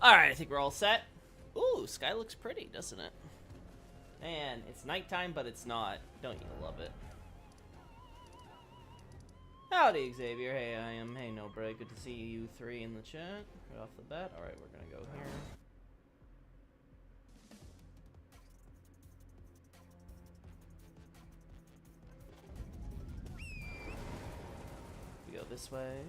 Alright, I think we're all set. Ooh, sky looks pretty, doesn't it? Man, it's nighttime, but it's not. Don't you love it? Howdy, Xavier. Hey, I am. Hey, no break. Good to see you three in the chat. Right off the bat. Alright, we're gonna go here. We go this way.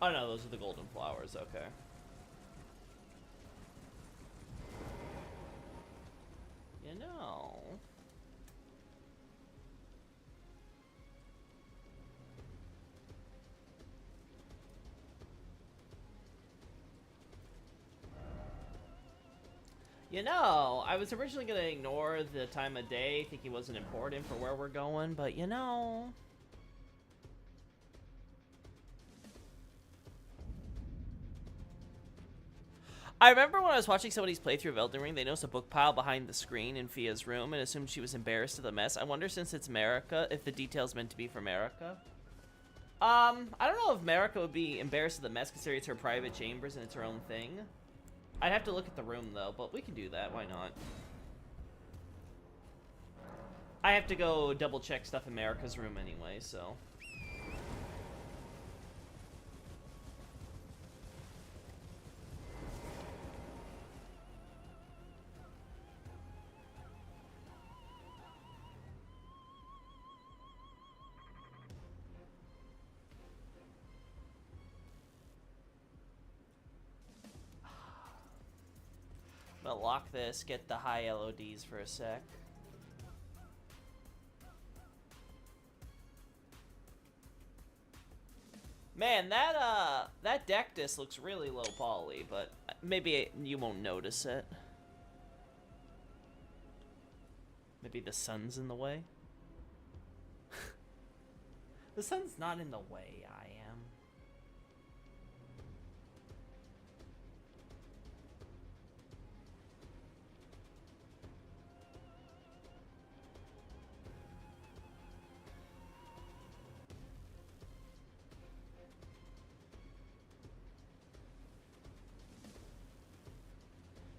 Oh no, those are the golden flowers, okay. You know... I was originally gonna ignore the time of day, think it wasn't important for where we're going, but you know... I remember when I was watching somebody's playthrough of Elden Ring, they noticed a book pile behind the screen in Fia's room and assumed she was embarrassed of the mess. I wonder, since it's Marika, if the detail's meant to be for Marika. I don't know if Marika would be embarrassed of the mess, considering it's her private chambers and it's her own thing. I'd have to look at the room, though, but we can do that. Why not? I have to go double-check stuff in Marika's room anyway, so... I'm gonna lock this, get the high LODs for a sec. Man, that deck disc looks really low poly, but maybe you won't notice it. Maybe the sun's in the way? The sun's not in the way, I am.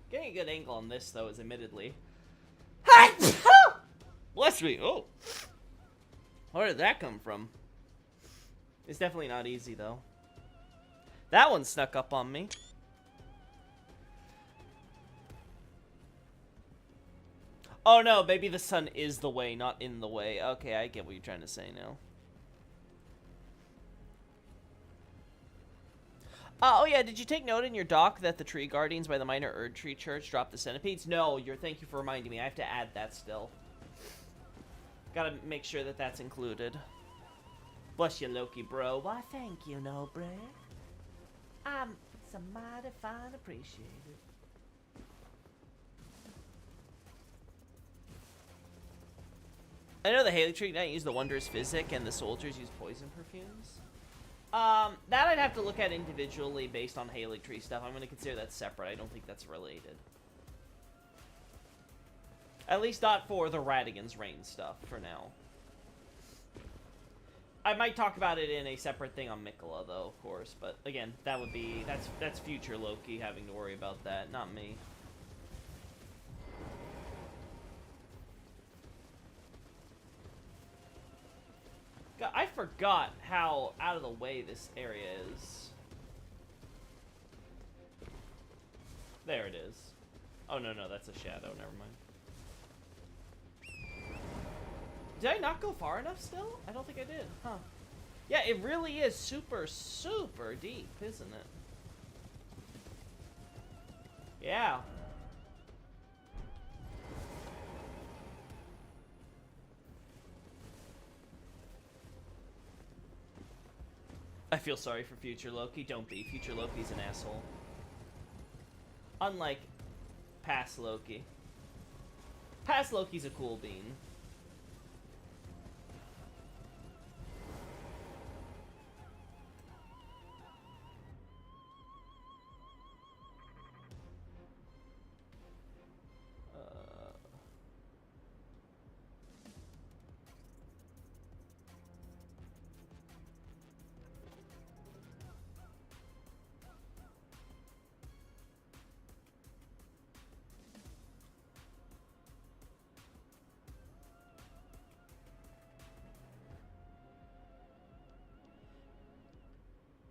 Getting a good angle on this, though, is admittedly... Bless me! Oh! Where did that come from? It's definitely not easy, though. That one snuck up on me. Oh no, maybe the sun is the way, not in the way. Okay, I get what you're trying to say now. Oh yeah, did you take note in your doc that the tree guardians by the minor Erd Tree Church dropped the centipedes? No, thank you for reminding me. I have to add that still. Gotta make sure that that's included. Bless you, Loki, bro. Why, thank you, no, bro. It's a mighty fine appreciated. I know the Haley Tree Knight use the Wondrous Physic and the soldiers use poison perfumes. That I'd have to look at individually based on Haley Tree stuff. I'm going to consider that separate. I don't think that's related. At least not for the Radigan's Reign stuff for now. I might talk about it in a separate thing on Mikola, though, of course. But again, that would be that's future Loki having to worry about that, not me. God, I forgot how out of the way this area is. There it is. Oh no, that's a shadow. Never mind. Did I not go far enough still? I don't think I did, huh? Yeah, it really is super, super deep, isn't it? Yeah. I feel sorry for future Loki. Don't be. Future Loki's an asshole. Unlike past Loki. Past Loki's a cool bean.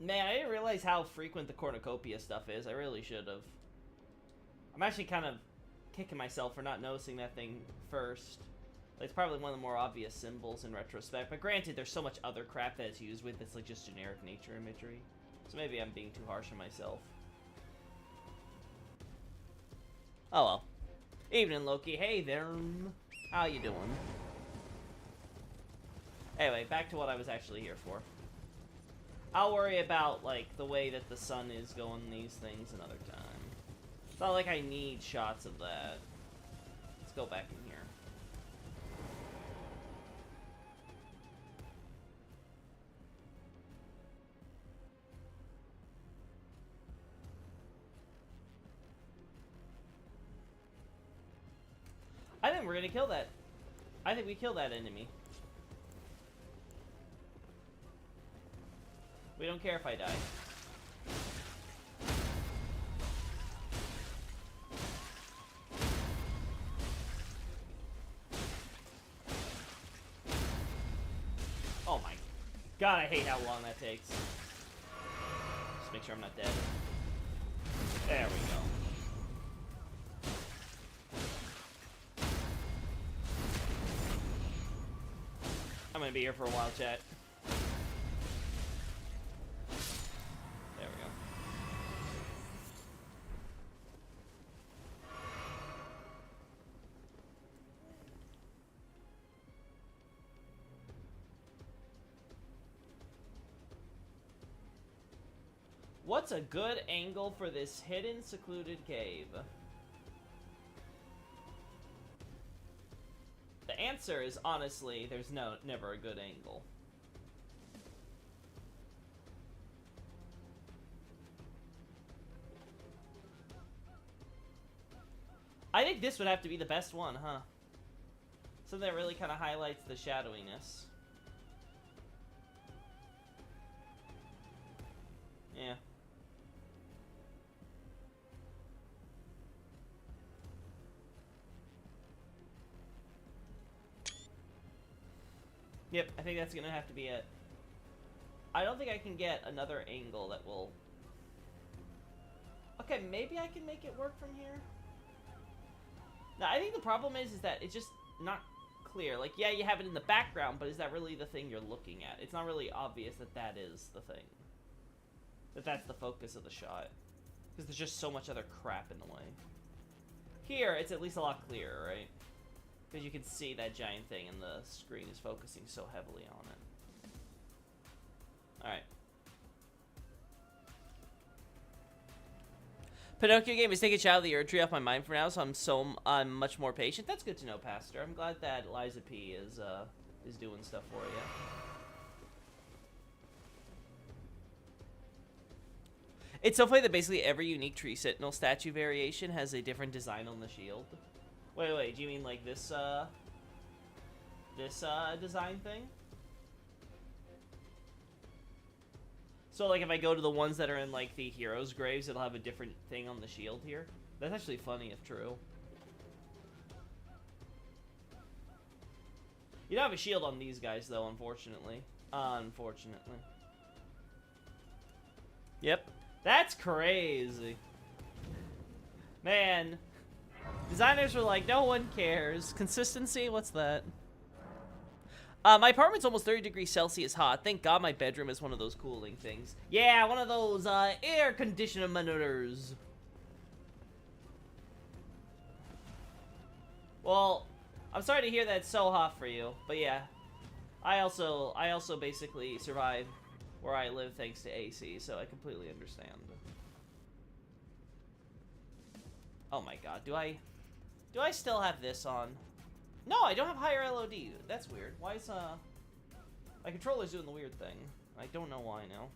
Man, I didn't realize how frequent the cornucopia stuff is. I really should have. I'm actually kind of kicking myself for not noticing that thing first. It's probably one of the more obvious symbols in retrospect, but granted, there's so much other crap that it's used with that's like just generic nature imagery. So maybe I'm being too harsh on myself. Oh well. Evening, Loki. Hey there. How you doing? Anyway, back to what I was actually here for. I'll worry about, like, the way that the sun is going these things another time. It's not like I need shots of that. Let's go back in here. I think we're gonna kill that. I think we kill that enemy. We don't care if I die. Oh my god, I hate how long that takes. Just make sure I'm not dead. There we go. I'm gonna be here for a while, chat. There we go. What's a good angle for this hidden, secluded cave? The answer is, honestly, there's never a good angle. I think this would have to be the best one, huh? Something that really kind of highlights the shadowiness. Yeah. Yep, I think that's gonna have to be it. I don't think I can get another angle that will... Okay, maybe I can make it work from here? Now, I think the problem is that it's just not clear. Like, yeah, you have it in the background, but is that really the thing you're looking at? It's not really obvious that that is the thing. That that's the focus of the shot. Because there's just so much other crap in the way. Here, it's at least a lot clearer, right? Because you can see that giant thing and the screen is focusing so heavily on it. Alright. Pinocchio game is taking Child of the Erd tree off my mind for now, so I'm much more patient. That's good to know, Pastor. I'm glad that Liza P is doing stuff for you. It's so funny that basically every unique tree sentinel statue variation has a different design on the shield. Wait, do you mean like this design thing? So like if I go to the ones that are in like the heroes' graves, it'll have a different thing on the shield here? That's actually funny if true. You don't have a shield on these guys though, unfortunately. Unfortunately. Yep. That's crazy. Man. Designers were like, no one cares. Consistency? What's that? My apartment's almost 30 degrees Celsius hot. Thank God my bedroom is one of those cooling things. Yeah, one of those air conditioner monitors. Well, I'm sorry to hear that it's so hot for you, but yeah. I also basically survive where I live thanks to AC, so I completely understand. Oh my god, do I still have this on? No, I don't have higher LOD. That's weird. Why is my controller's doing the weird thing? I don't know why now.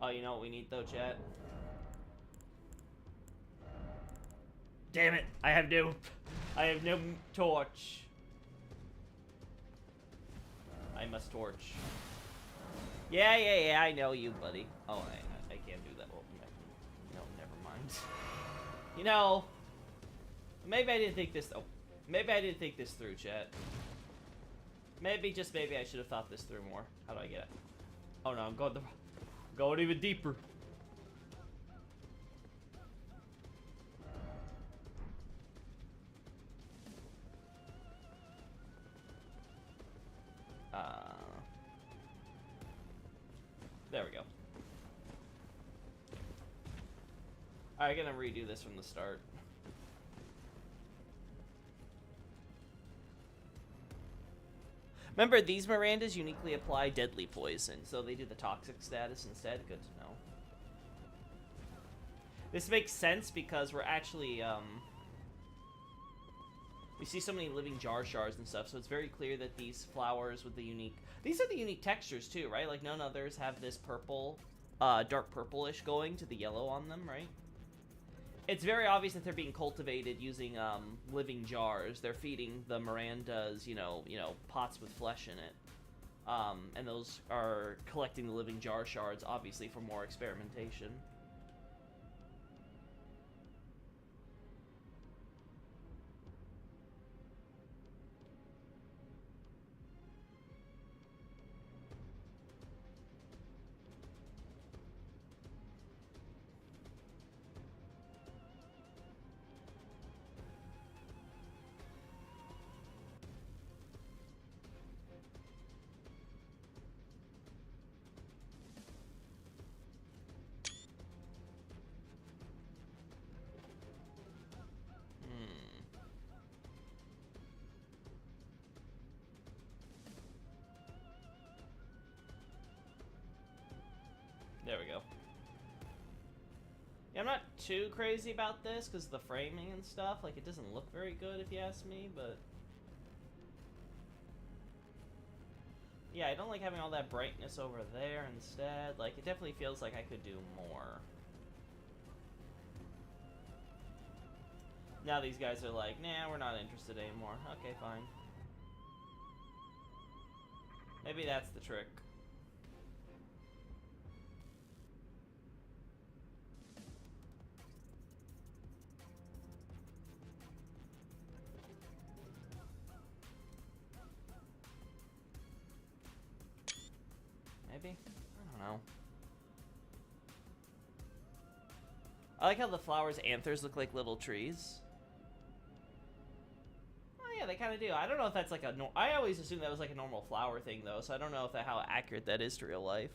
Oh, you know what we need though, chat? Damn it! I have no torch. I must torch. Yeah, I know you, buddy. Oh, I can't do that. Well, no, never mind. You know, Maybe I didn't think this. Oh, maybe I didn't think this through, chat. Maybe, just maybe, I should have thought this through more. How do I get it? Oh no, I'm going even deeper. There we go. Alright, gonna redo this from the start. Remember, these Mirandas uniquely apply deadly poison, so they do the toxic status instead. Good to know. This makes sense because we're actually, we see so many living jar shards and stuff, so it's very clear that these flowers with the unique... These are the unique textures, too, right? Like, none others have this purple, dark purplish going to the yellow on them, right? It's very obvious that they're being cultivated using, living jars. They're feeding the Mirandas, you know, pots with flesh in it. And those are collecting the living jar shards, obviously, for more experimentation. There we go. Yeah, I'm not too crazy about this because the framing and stuff, like, it doesn't look very good if you ask me, but... Yeah, I don't like having all that brightness over there instead. Like, it definitely feels like I could do more. Now these guys are like, nah, we're not interested anymore. Okay, fine. Maybe that's the trick. Maybe? I don't know. I like how the flowers' anthers look like little trees. Oh yeah, they kind of do. I don't know if that's like a... I always assumed that was like a normal flower thing, though, so I don't know if how accurate that is to real life.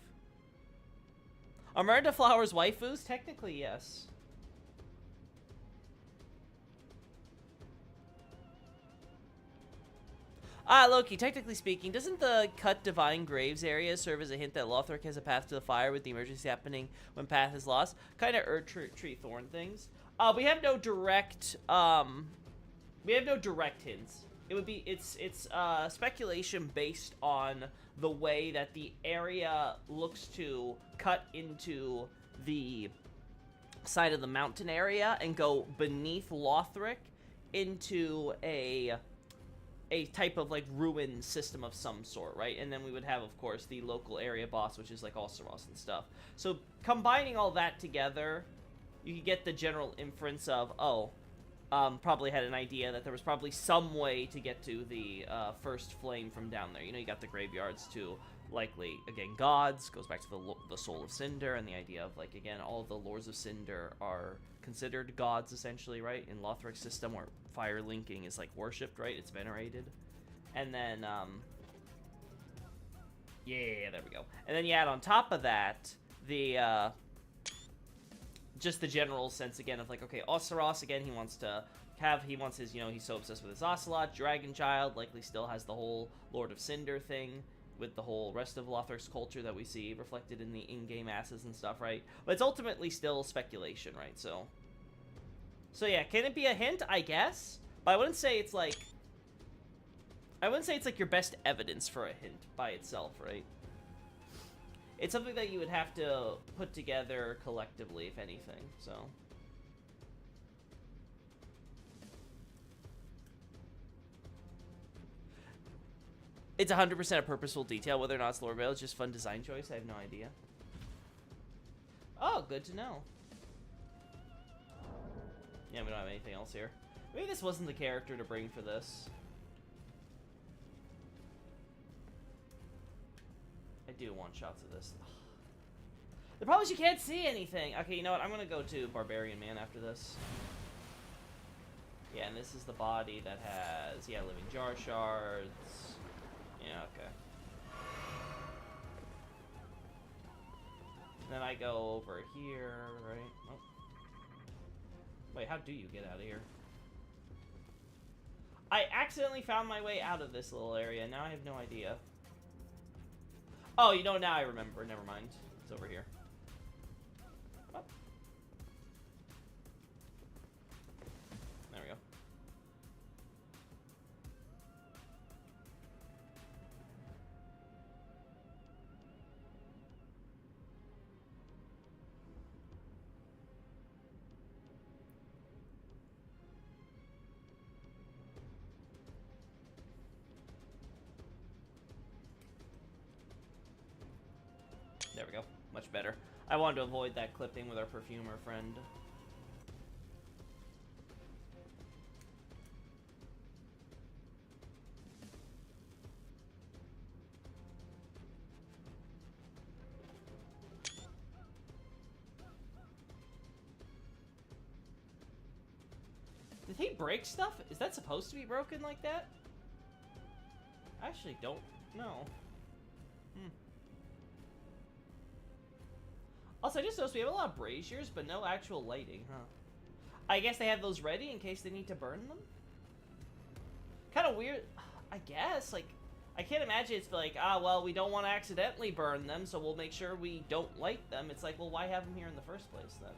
Are Miranda flowers waifus? Technically, yes. Loki, technically speaking, doesn't the cut Divine Graves area serve as a hint that Lothric has a path to the fire with the emergency happening when path is lost? Kind of Tree Thorn things. We have no direct, hints. It would be, it's speculation based on the way that the area looks to cut into the side of the mountain area and go beneath Lothric into a type of, like, ruin system of some sort, right? And then we would have, of course, the local area boss, which is, like, Osseros and stuff. So, combining all that together, you could get the general inference of, oh, probably had an idea that there was probably some way to get to the first flame from down there. You know, you got the graveyards to, likely, again, gods, goes back to the Soul of Cinder, and the idea of, like, again, all of the Lords of Cinder are considered gods, essentially, right? In Lothric's system, where fire linking is, like, worshipped, right? It's venerated. And then, yeah, there we go. And then you add on top of that, the, just the general sense, again, of, like, okay, Osseros, again, he wants his, you know, he's so obsessed with his Ocelot. Dragon Child likely still has the whole Lord of Cinder thing, with the whole rest of Lothric's culture that we see reflected in the in-game asses and stuff, right? But it's ultimately still speculation, right? So yeah, can it be a hint? I guess. But I wouldn't say it's like your best evidence for a hint by itself, right? It's something that you would have to put together collectively, if anything, so... It's 100% a purposeful detail. Whether or not it's Lorvale, it's just fun design choice. I have no idea. Oh, good to know. Yeah, we don't have anything else here. Maybe this wasn't the character to bring for this. I do want shots of this. The problem is you can't see anything. Okay, you know what? I'm gonna go to Barbarian Man after this. Yeah, and this is the body that has, yeah, living jar shards. Yeah, okay. Then I go over here, right? Oh. Wait, how do you get out of here? I accidentally found my way out of this little area. Now I have no idea. Oh, you know, now I remember. Never mind. It's over here. Oh. There we go. There we go. Much better. I wanted to avoid that clipping with our perfumer friend. Did he break stuff? Is that supposed to be broken like that? I actually don't know. Also, I just noticed we have a lot of braziers, but no actual lighting, huh? I guess they have those ready in case they need to burn them? Kind of weird, I guess. Like, I can't imagine it's like, ah, well, we don't want to accidentally burn them, so we'll make sure we don't light them. It's like, well, why have them here in the first place, then?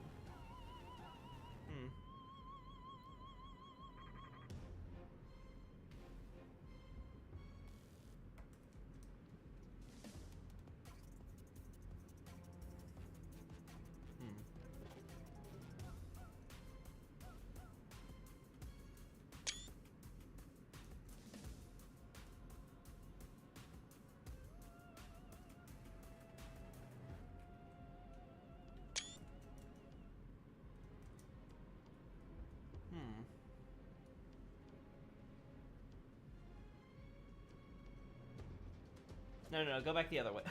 No, go back the other way.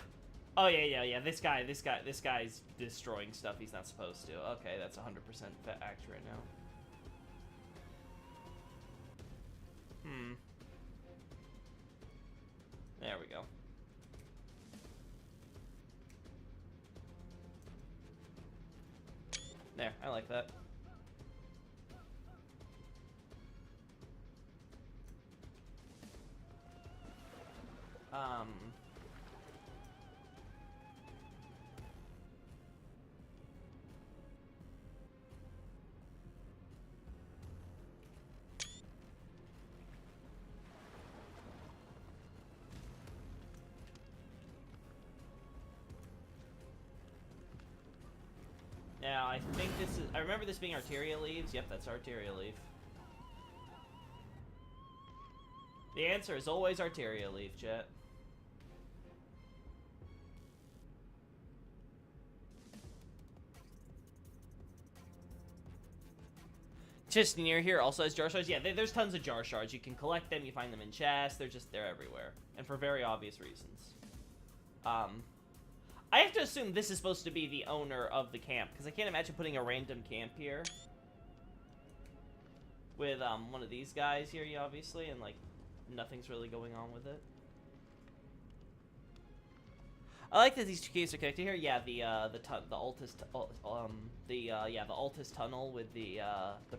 Oh, yeah. This guy's destroying stuff he's not supposed to. Okay, that's 100% accurate now. There we go. There, I like that. Now, I think this is... I remember this being Arteria Leaves. Yep, that's Arteria Leaf. The answer is always Arteria Leaf, chat. Just near here also has jar shards. Yeah, there's tons of jar shards. You can collect them. You find them in chests. They're everywhere. And for very obvious reasons. I have to assume this is supposed to be the owner of the camp, because I can't imagine putting a random camp here with one of these guys here, obviously, and like nothing's really going on with it. I like that these two caves are connected here. Yeah, the Altus tunnel with the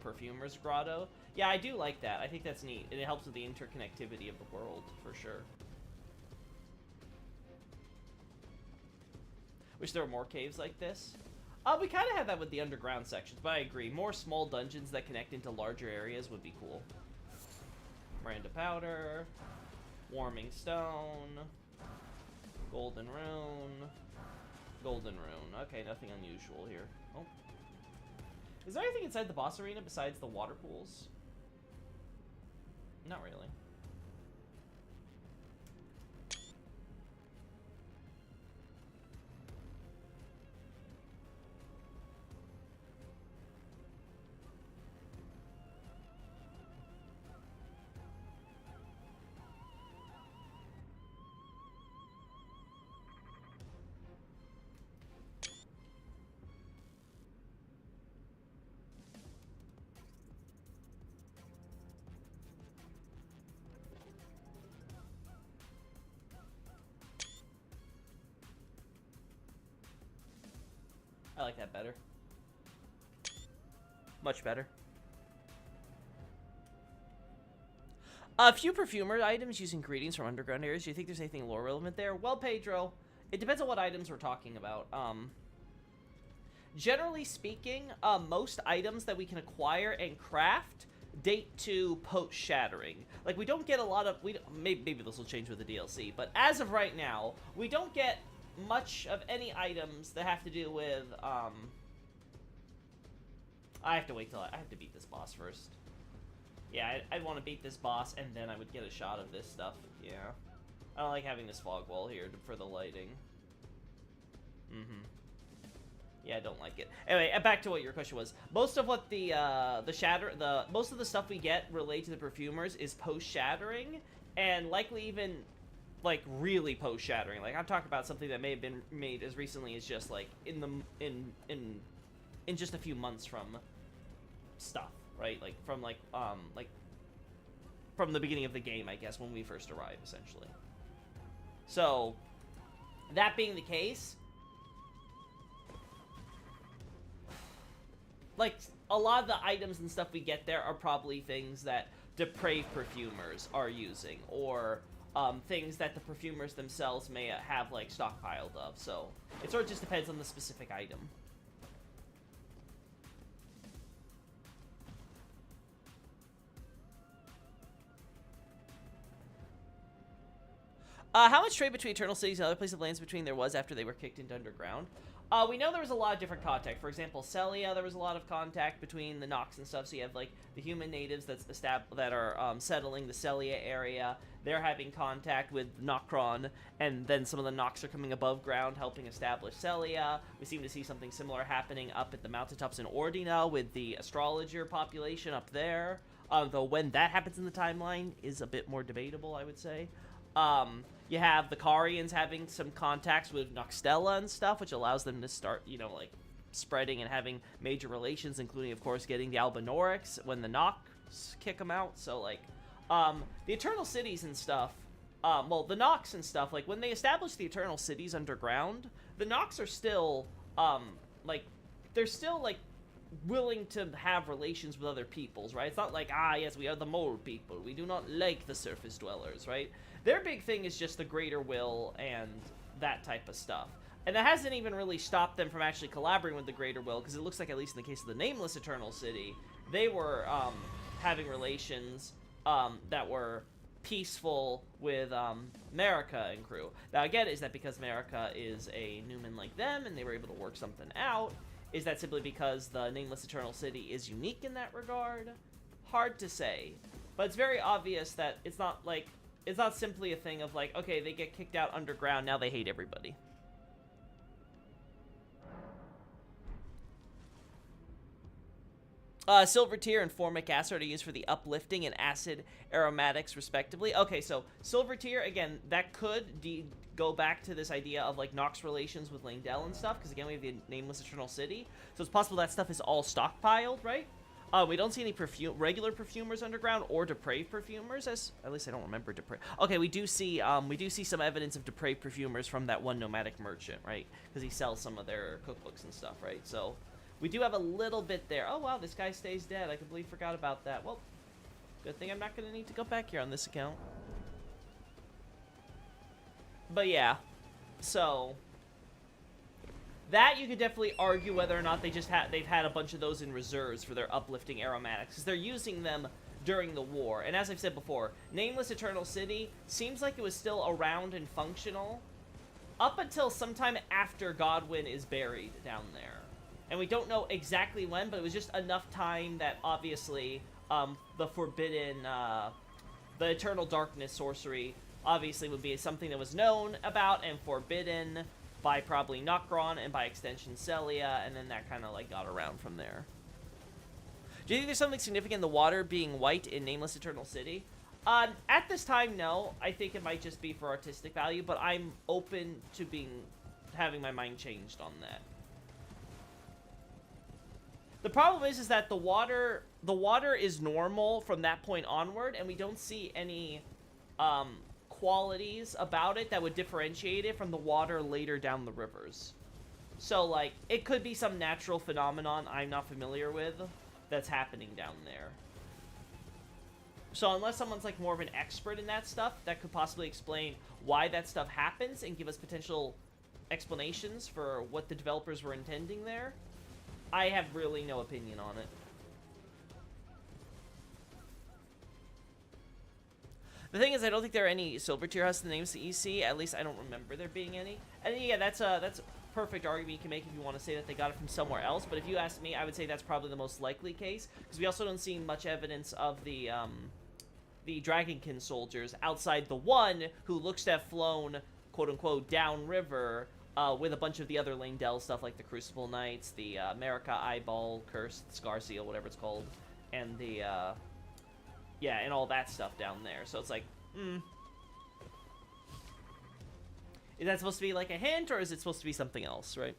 Perfumer's Grotto. Yeah, I do like that. I think that's neat, and it helps with the interconnectivity of the world for sure. Wish there were more caves like this. We kind of had that with the underground sections, but I agree. More small dungeons that connect into larger areas would be cool. Miranda Powder. Warming Stone. Golden Rune. Golden Rune. Okay, nothing unusual here. Oh. Is there anything inside the boss arena besides the water pools? Not really. like that better. Much better. A few perfumer items using ingredients from underground areas. Do you think there's anything lore relevant there? Well, Pedro, it depends on what items we're talking about. Generally speaking, most items that we can acquire and craft date to post-shattering. Like, we don't get a lot of... maybe this will change with the DLC, but as of right now, we don't get much of any items that have to do with, I have to wait till I have to beat this boss first. Yeah, I'd want to beat this boss, and then I would get a shot of this stuff. Yeah. I don't like having this fog wall here for the lighting. Yeah, I don't like it. Anyway, back to what your question was. Most of what most of the stuff we get related to the perfumers is post-shattering, and likely even, like, really post-shattering. Like, I'm talking about something that may have been made as recently as just, like, in just a few months from stuff, right? Like, from, from the beginning of the game, I guess, when we first arrive, essentially. So, that being the case, like, a lot of the items and stuff we get there are probably things that depraved perfumers are using, or things that the perfumers themselves may have, like, stockpiled of. So, it sort of just depends on the specific item. How much trade between Eternal Cities and other places of lands between there was after they were kicked into underground? We know there was a lot of different contact. For example, Celia, there was a lot of contact between the Nox and stuff. So you have, like, the human natives that are settling the Celia area. They're having contact with Nokron, and then some of the Nox are coming above ground, helping establish Celia. We seem to see something similar happening up at the mountaintops in Ordina with the astrologer population up there. Though when that happens in the timeline is a bit more debatable, I would say. You have the Carians having some contacts with Noxtella and stuff, which allows them to start, you know, like, spreading and having major relations, including, of course, getting the Albinorix when the Nox kick them out. So, like, the Eternal Cities and stuff, well, the Nox and stuff, like, when they establish the Eternal Cities underground, the Nox are still, like, they're still, like, willing to have relations with other peoples, right? It's not like, yes, we are the mole people. We do not like the surface dwellers, right? Their big thing is just the greater will and that type of stuff. And that hasn't even really stopped them from actually collaborating with the greater will, because it looks like, at least in the case of the Nameless Eternal City, they were having relations that were peaceful with America and crew. Now, again, is that because America is a Newman like them and they were able to work something out? Is that simply because the Nameless Eternal City is unique in that regard? Hard to say. But it's very obvious that it's not, like, it's not simply a thing of, like, okay, they get kicked out underground, now they hate everybody. Silver Tear and Formic Acid are used for the uplifting and acid aromatics, respectively. Okay, so Silver Tear, again, that could go back to this idea of, like, Nox relations with Langdell and stuff, because, again, we have the Nameless Eternal City. So it's possible that stuff is all stockpiled, right? We don't see any regular perfumers underground or depraved perfumers, at least I don't remember depraved. Okay, we do see some evidence of depraved perfumers from that one nomadic merchant, right? Because he sells some of their cookbooks and stuff, right? So we do have a little bit there. Oh wow, this guy stays dead. I completely forgot about that. Well, good thing I'm not gonna need to go back here on this account. But yeah, so that you could definitely argue whether or not they've had a bunch of those in reserves for their uplifting aromatics, because they're using them during the war. And as I've said before, Nameless Eternal City seems like it was still around and functional up until sometime after Godwyn is buried down there. And we don't know exactly when, but it was just enough time that obviously the forbidden, the Eternal Darkness sorcery obviously would be something that was known about and forbidden by probably Nokron, and by extension Celia, and then that kind of, like, got around from there. Do you think there's something significant in the water being white in Nameless Eternal City? At this time, no. I think it might just be for artistic value, but I'm open to having my mind changed on that. The problem is that the water is normal from that point onward, and we don't see any, qualities about it that would differentiate it from the water later down the rivers. So, like, it could be some natural phenomenon I'm not familiar with that's happening down there. So unless someone's, like, more of an expert in that stuff, that could possibly explain why that stuff happens and give us potential explanations for what the developers were intending there, I have really no opinion on it. The thing is, I don't think there are any silver tier huts in the names of the EC. At least I don't remember there being any. And yeah, that's a perfect argument you can make if you want to say that they got it from somewhere else. But if you ask me, I would say that's probably the most likely case, because we also don't see much evidence of the Dragonkin soldiers outside the one who looks to have flown, quote-unquote, downriver with a bunch of the other Langdell stuff, like the Crucible Knights, the America Eyeball, Cursed, Scar Seal, whatever it's called, and the, yeah, and all that stuff down there. So it's like, is that supposed to be like a hint, or is it supposed to be something else, right?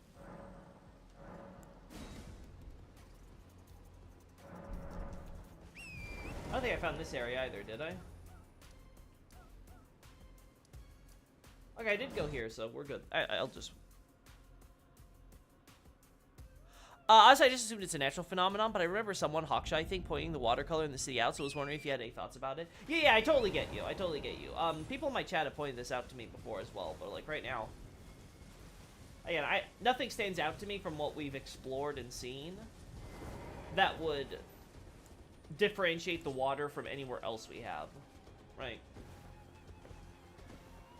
I don't think I found this area either, did I? Okay, I did go here, so we're good. I'll just... Honestly, I just assumed it's a natural phenomenon, but I remember someone, Hawkshy, I think, pointing the watercolor in the city out, so I was wondering if you had any thoughts about it. Yeah, I totally get you. I totally get you. People in my chat have pointed this out to me before as well, but, like, right now... Again, nothing stands out to me from what we've explored and seen that would differentiate the water from anywhere else we have, right?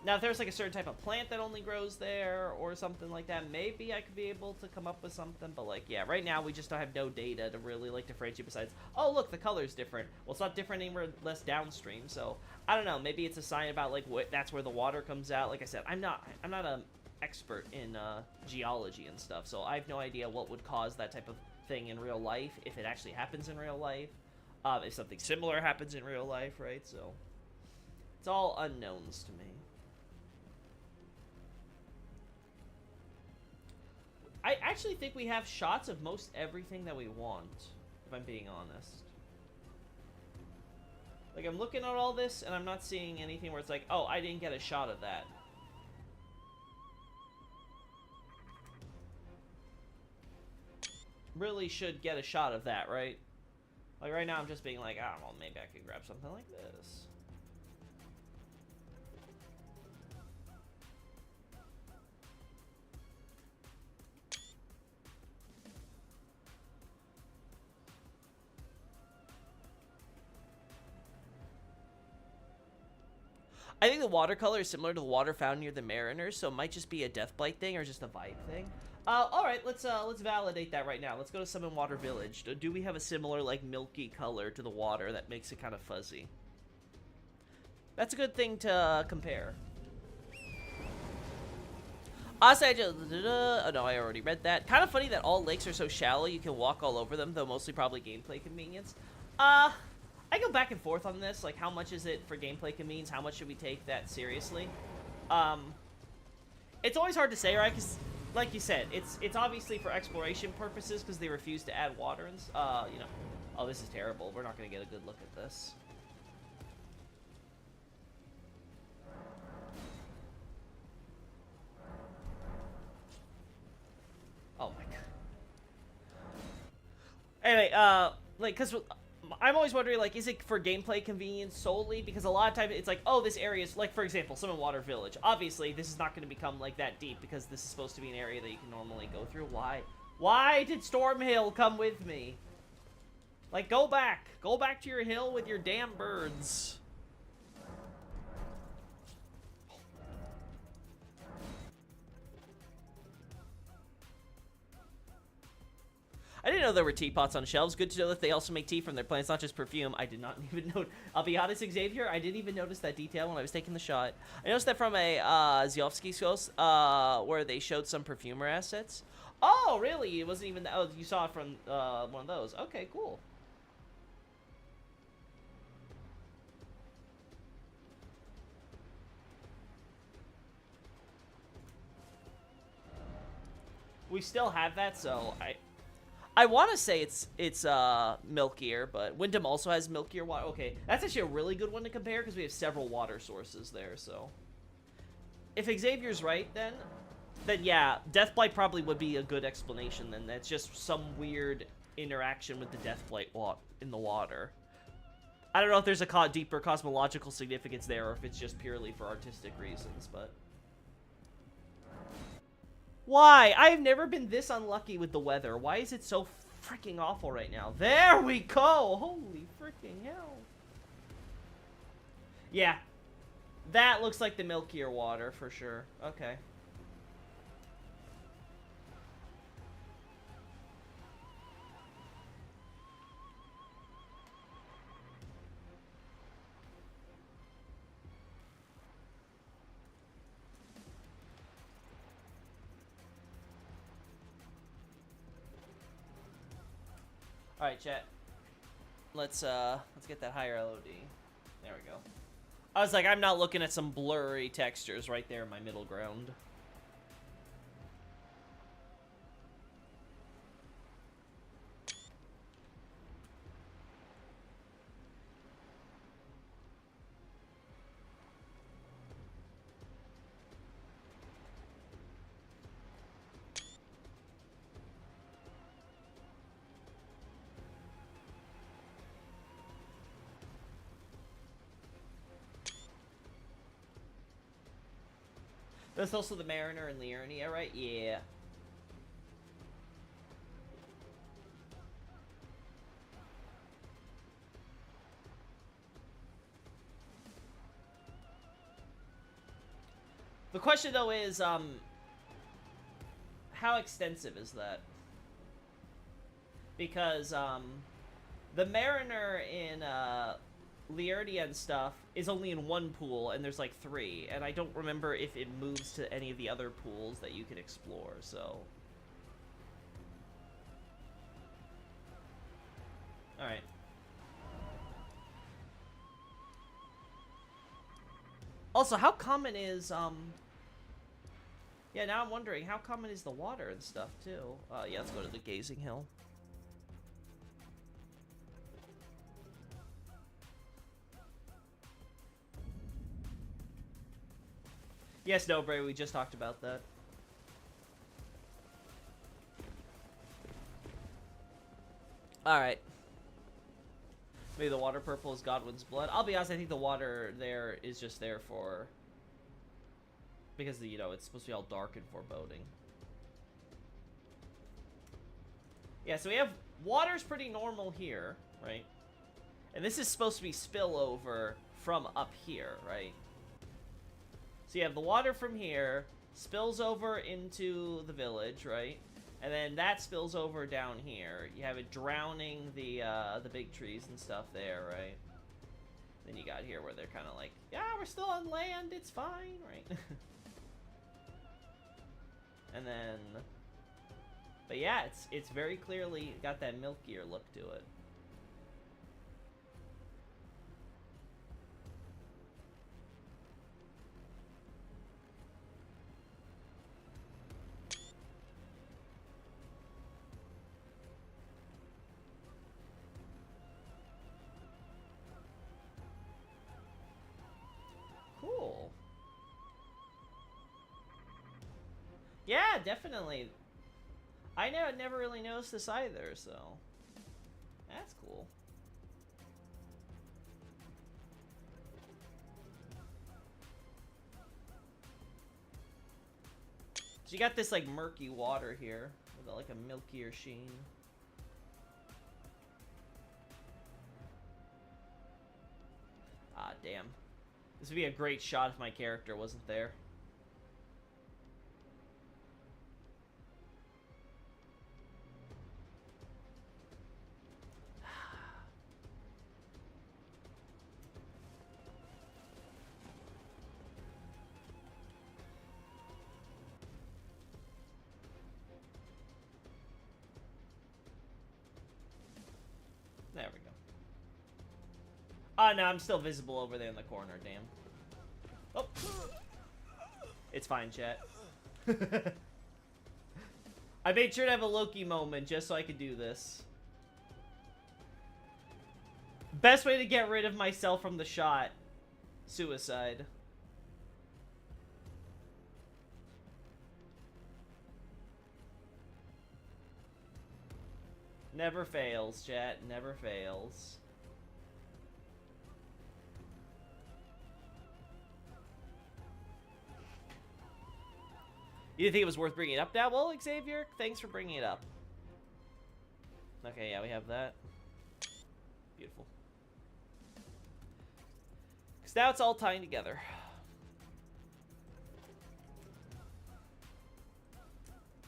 Now, if there's like a certain type of plant that only grows there or something like that, maybe I could be able to come up with something. But like, yeah, right now we just don't have no data to really like differentiate besides, oh, look, the color's different. Well, it's not different anywhere less downstream. So I don't know. Maybe it's a sign about like that's where the water comes out. Like I said, I'm not an expert in geology and stuff, so I have no idea what would cause that type of thing in real life, if it actually happens in real life, if something similar happens in real life, right? So it's all unknowns to me. I actually think we have shots of most everything that we want, if I'm being honest. Like, I'm looking at all this, and I'm not seeing anything where it's like, oh, I didn't get a shot of that. Really should get a shot of that, right? Like, right now I'm just being like, I don't know, maybe I could grab something like this. I think the watercolor is similar to the water found near the Mariners, so it might just be a Deathblight thing or just a vibe thing. All right, let's validate that right now. Let's go to Summon Water Village. Do we have a similar like milky color to the water that makes it kind of fuzzy? That's a good thing to compare. Honestly, oh no, I already read that. Kind of funny that all lakes are so shallow you can walk all over them, though mostly probably gameplay convenience. I go back and forth on this, like how much is it for gameplay convenience, how much should we take that seriously? It's always hard to say, right, because like you said, it's obviously for exploration purposes because they refuse to add water and, you know, oh, this is terrible, we're not going to get a good look at this. Oh my god. Anyway, like, because I'm always wondering, like, is it for gameplay convenience solely? Because a lot of times it's like, oh, this area is, like, for example, Summon Water Village. Obviously, this is not going to become, like, that deep because this is supposed to be an area that you can normally go through. Why? Why did Stormhill come with me? Like, go back. Go back to your hill with your damn birds. I didn't know there were teapots on shelves. Good to know that they also make tea from their plants, not just perfume. I did not even know. I'll be honest, Xavier, I didn't even notice that detail when I was taking the shot. I noticed that from a Ziovsky post where they showed some perfumer assets. Oh, really? It wasn't even... Oh, you saw it from one of those. Okay, cool. We still have that, so I want to say it's milkier, but Wyndham also has milkier water. Okay, that's actually a really good one to compare because we have several water sources there, so. If Xavier's right, then Then yeah, Deathblight probably would be a good explanation. Then that's just some weird interaction with the Deathblight in the water. I don't know if there's a deeper cosmological significance there, or if it's just purely for artistic reasons, but... Why? I've never been this unlucky with the weather. Why is it so freaking awful right now? There we go! Holy freaking hell. Yeah. That looks like the milkier water, for sure. Okay. Alright, chat. Let's get that higher LOD. There we go. I was like, I'm not looking at some blurry textures right there in my middle ground. That's also the Mariner and Liurnia, right? Yeah. The question, though, is, how extensive is that? Because, the Mariner in, Liurnia and stuff is only in one pool, and there's like 3, and I don't remember if it moves to any of the other pools that you can explore, so... Alright. Also, how common is, yeah, now I'm wondering, how common is the water and stuff, too? Yeah, let's go to the Gazing Hill. Yes, no, Bray, we just talked about that. Alright. Maybe the water purple is Godwin's blood. I'll be honest, I think the water there is just there for... Because, you know, it's supposed to be all dark and foreboding. Yeah, so we have... Water's pretty normal here, right? And this is supposed to be spillover from up here, right? So you have the water from here, spills over into the village, right? And then that spills over down here. You have it drowning the big trees and stuff there, right? Then you got here where they're kind of like, yeah, we're still on land, it's fine, right? And then, but yeah, it's very clearly got that milkier look to it. Cool. Yeah, definitely. I never really noticed this either, so that's cool. So you got this like murky water here with like a milkier sheen. Ah, damn. This would be a great shot if my character wasn't there. There we go. Oh, no, I'm still visible over there in the corner, damn. Oh. It's fine, chat. I made sure to have a Loki moment just so I could do this. Best way to get rid of myself from the shot. Suicide. Never fails, chat. Never fails. You didn't think it was worth bringing it up now? Well, Xavier, thanks for bringing it up. Okay, yeah, we have that. Beautiful. Because now it's all tying together.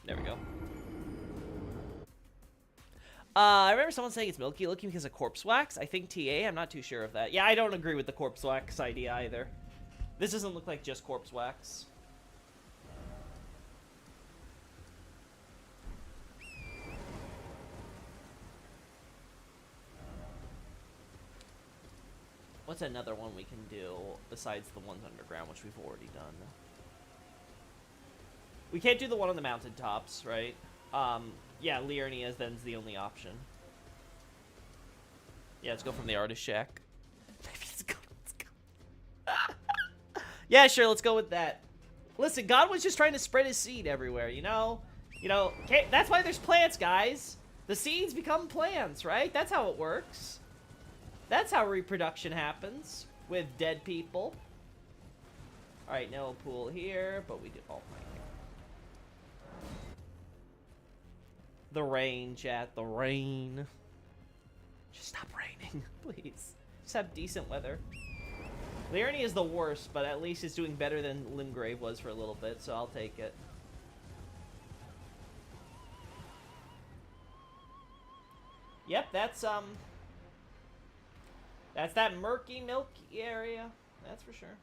There we go. I remember someone saying it's milky looking because of corpse wax. I think TA. I'm not too sure of that. Yeah, I don't agree with the corpse wax idea either. This doesn't look like just corpse wax. What's another one we can do besides the ones underground, which we've already done? We can't do the one on the mountaintops, right? Yeah, Liurnia's then's the only option. Yeah, let's go from the artist shack. Let's go. Yeah, sure, let's go with that. Listen, God was just trying to spread his seed everywhere, you know? You know, that's why there's plants, guys. The seeds become plants, right? That's how it works. That's how reproduction happens with dead people. Alright, no pool here, but we do all right. The rain, chat, the rain. Just stop raining, please. Just have decent weather. Liurnia is the worst, but at least it's doing better than Limgrave was for a little bit, so I'll take it. Yep, that's that murky, milky area. That's for sure.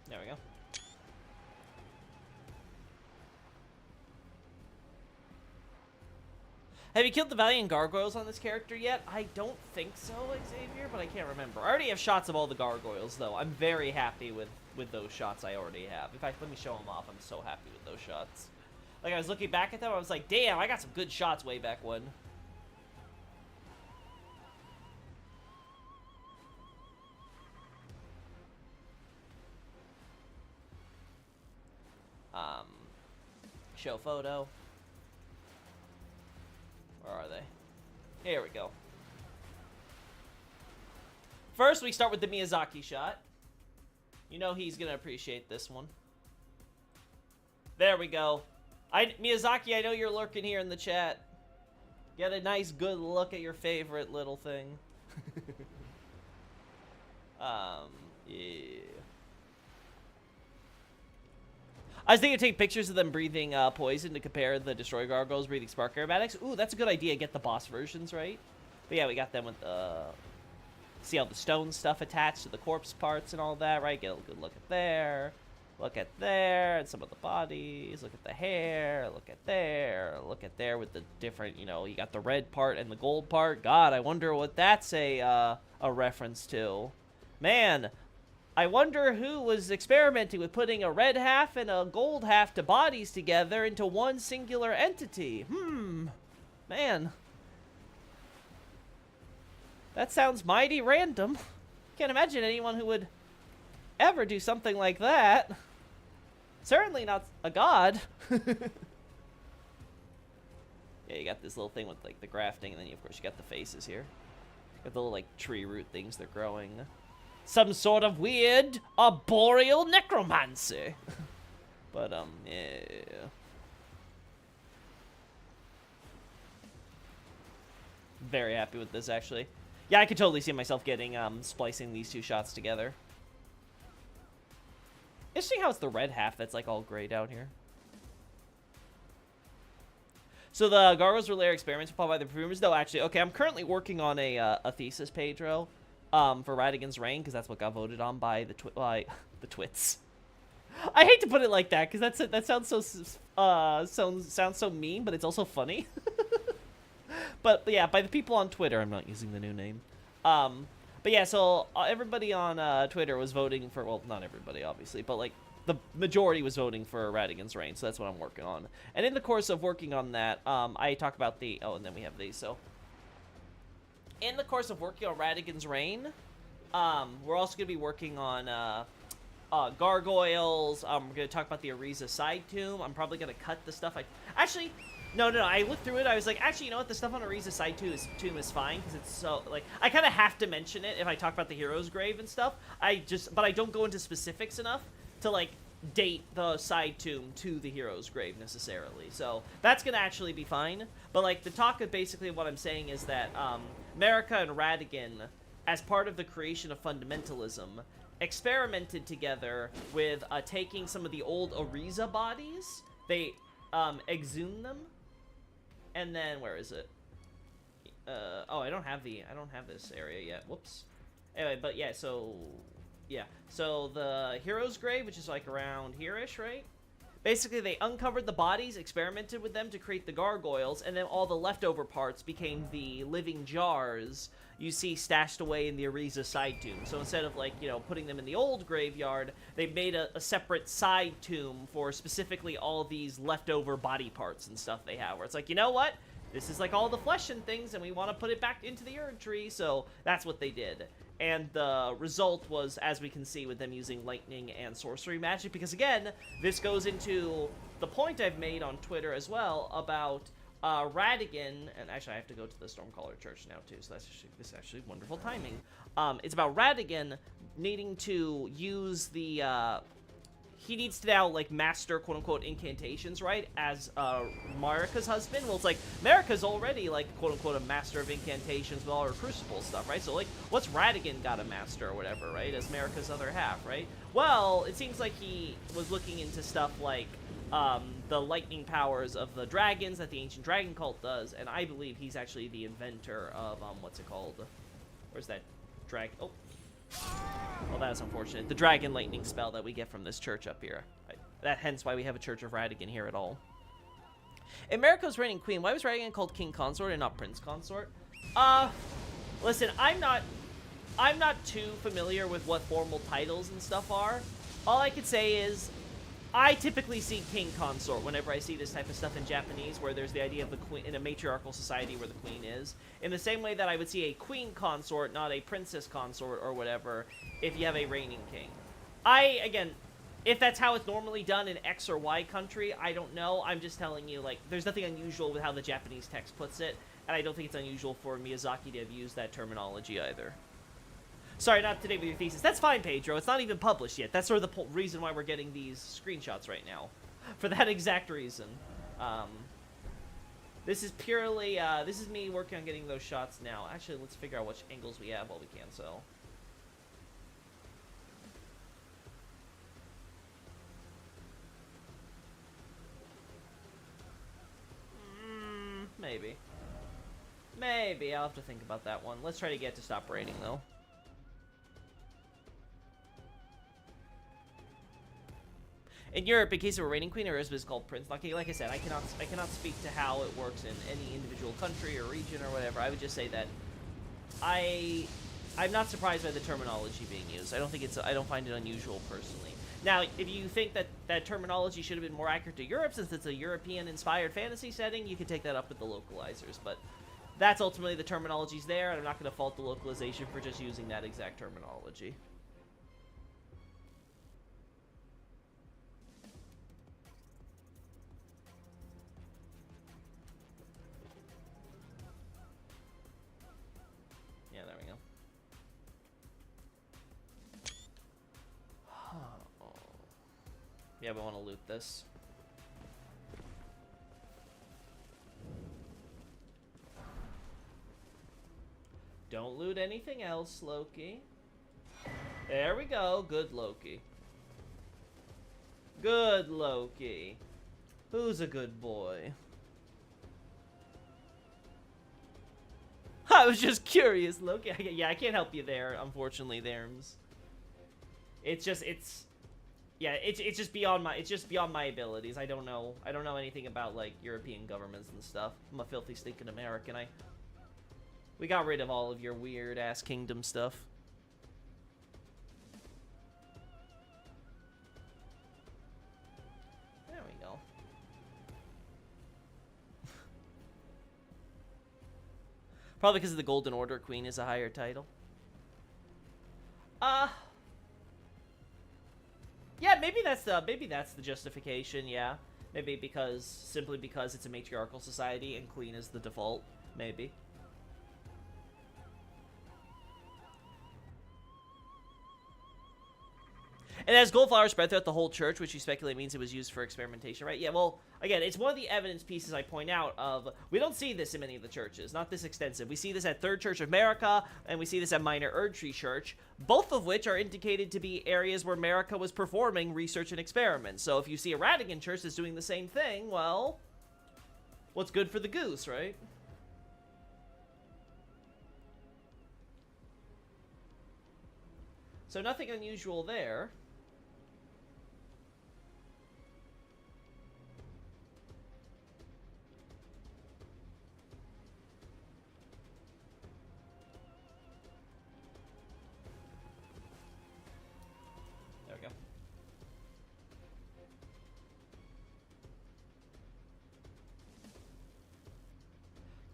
There we go. Have you killed the Valiant gargoyles on this character yet? I don't think so, Xavier, but I can't remember. I already have shots of all the gargoyles, though. I'm very happy with those shots I already have. In fact, let me show them off. I'm so happy with those shots. Like, I was looking back at them, I was like, damn, I got some good shots way back when. Show photo. Where are they? Here we go. First, we start with the Miyazaki shot. You know he's gonna appreciate this one. There we go. Miyazaki, I know you're lurking here in the chat. Get a nice, good look at your favorite little thing. Yeah. I was thinking to take pictures of them breathing poison to compare the Destroy Gargoyles breathing spark aromatics. Ooh, that's a good idea. Get the boss versions, right? But yeah, we got them with the... See all the stone stuff attached to the corpse parts and all that, right? Get a good look at there. Look at there. And some of the bodies. Look at the hair. Look at there. Look at there with the different, you know, you got the red part and the gold part. God, I wonder what that's a reference to. Man... I wonder who was experimenting with putting a red half and a gold half to bodies together into one singular entity. Man. That sounds mighty random. Can't imagine anyone who would ever do something like that. Certainly not a god. Yeah, you got this little thing with, like, the grafting, and then, of course, you got the faces here. Got the little, like, tree root things they're growing. Some sort of weird arboreal necromancy. But, yeah. Very happy with this, actually. Yeah, I could totally see myself getting, splicing these two shots together. Interesting how it's the red half that's, like, all grayed out here. So the Gargoyles were layer experiments followed by the Perfumers? No, actually, okay, I'm currently working on a thesis, Pedro, for Radigan's Reign, because that's what got voted on by the the twits. I hate to put it like that, because that sounds so, sounds so mean, but it's also funny. But yeah, by the people on Twitter, I'm not using the new name. But yeah, so everybody on Twitter was voting for, well, not everybody, obviously, but like the majority was voting for Radigan's Reign, so that's what I'm working on. And in the course of working on that, I talk about the, oh, and then we have these, so. In the course of working on Radigan's Reign, we're also going to be working on gargoyles. We're going to talk about the Ariza side tomb. I'm probably going to cut the stuff actually, no, I looked through it. I was like, actually, you know what? The stuff on Ariza's side tomb is fine, because it's so, like, I kind of have to mention it if I talk about the hero's grave and stuff. But I don't go into specifics enough to, like, date the side tomb to the hero's grave, necessarily. So, that's going to actually be fine. But, like, the talk of basically what I'm saying is that, America and Radigan, as part of the creation of fundamentalism, experimented together with, taking some of the old Ariza bodies. They, exhumed them. And then, where is it? Oh, I don't have this area yet. Whoops. Anyway, but yeah, so, yeah. So, the hero's grave, which is like around here-ish, right? Basically, they uncovered the bodies, experimented with them to create the gargoyles, and then all the leftover parts became the living jars you see stashed away in the Ariza side tomb. So instead of, like, you know, putting them in the old graveyard, they made a separate side tomb for specifically all these leftover body parts and stuff they have, where it's like, you know what? This is like all the flesh and things, and we want to put it back into the Erd tree, so that's what they did. And the result was, as we can see, with them using lightning and sorcery magic, because again, this goes into the point I've made on Twitter as well about Radigan, and actually I have to go to the Stormcaller Church now too, so this is actually wonderful timing. It's about Radigan needing to use the, he needs to now, like, master, quote-unquote, incantations, right, as, Marika's husband. Well, it's like, Marika's already, like, quote-unquote, a master of incantations with all her Crucible stuff, right? So, like, what's Radigan got to master or whatever, right, as Marika's other half, right? Well, it seems like he was looking into stuff like, the lightning powers of the dragons that the ancient dragon cult does, and I believe he's actually the inventor of, what's it called? Where's that dragon? Oh. Well, that is unfortunate. The dragon lightning spell that we get from this church up here. Hence why we have a Church of Radigan here at all. America's reigning queen. Why was Radigan called King Consort and not Prince Consort? Listen, I'm not too familiar with what formal titles and stuff are. All I could say is, I typically see King Consort whenever I see this type of stuff in Japanese, where there's the idea of the queen in a matriarchal society where the queen is. In the same way that I would see a queen consort, not a princess consort or whatever, if you have a reigning king. Again, if that's how it's normally done in X or Y country, I don't know. I'm just telling you, like, there's nothing unusual with how the Japanese text puts it, and I don't think it's unusual for Miyazaki to have used that terminology either. Sorry, not today with your thesis. That's fine, Pedro. It's not even published yet. That's sort of the reason why we're getting these screenshots right now. For that exact reason. This is purely, this is me working on getting those shots now. Actually, let's figure out which angles we have while we can, so. Maybe. Maybe. I'll have to think about that one. Let's try to get to stop raining, though. In Europe, in case of a reigning queen, Elizabeth is called prince. Like I said, I cannot speak to how it works in any individual country or region or whatever. I would just say that I'm not surprised by the terminology being used. I don't find it unusual personally. Now, if you think that that terminology should have been more accurate to Europe, since it's a European-inspired fantasy setting, you can take that up with the localizers. But that's ultimately the terminology's there, and I'm not going to fault the localization for just using that exact terminology. Yeah, we want to loot this. Don't loot anything else, Loki. There we go. Good Loki. Good Loki. Who's a good boy? I was just curious, Loki. Yeah, I can't help you there, unfortunately, Therms. It's just beyond my abilities. I don't know anything about like European governments and stuff. I'm a filthy stinking American. We got rid of all of your weird ass kingdom stuff. There we go. Probably because of the Golden Order, Queen is a higher title. Yeah, maybe that's the justification. Yeah, maybe simply because it's a matriarchal society and Queen is the default. Maybe. And as gold flowers spread throughout the whole church, which you speculate means it was used for experimentation, right? Yeah, well, again, it's one of the evidence pieces I point out of, we don't see this in many of the churches, not this extensive. We see this at Third Church of America, and we see this at Minor Erdtree Church, both of which are indicated to be areas where America was performing research and experiments. So if you see a Radigan church that's doing the same thing, well, what's good for the goose, right? So nothing unusual there.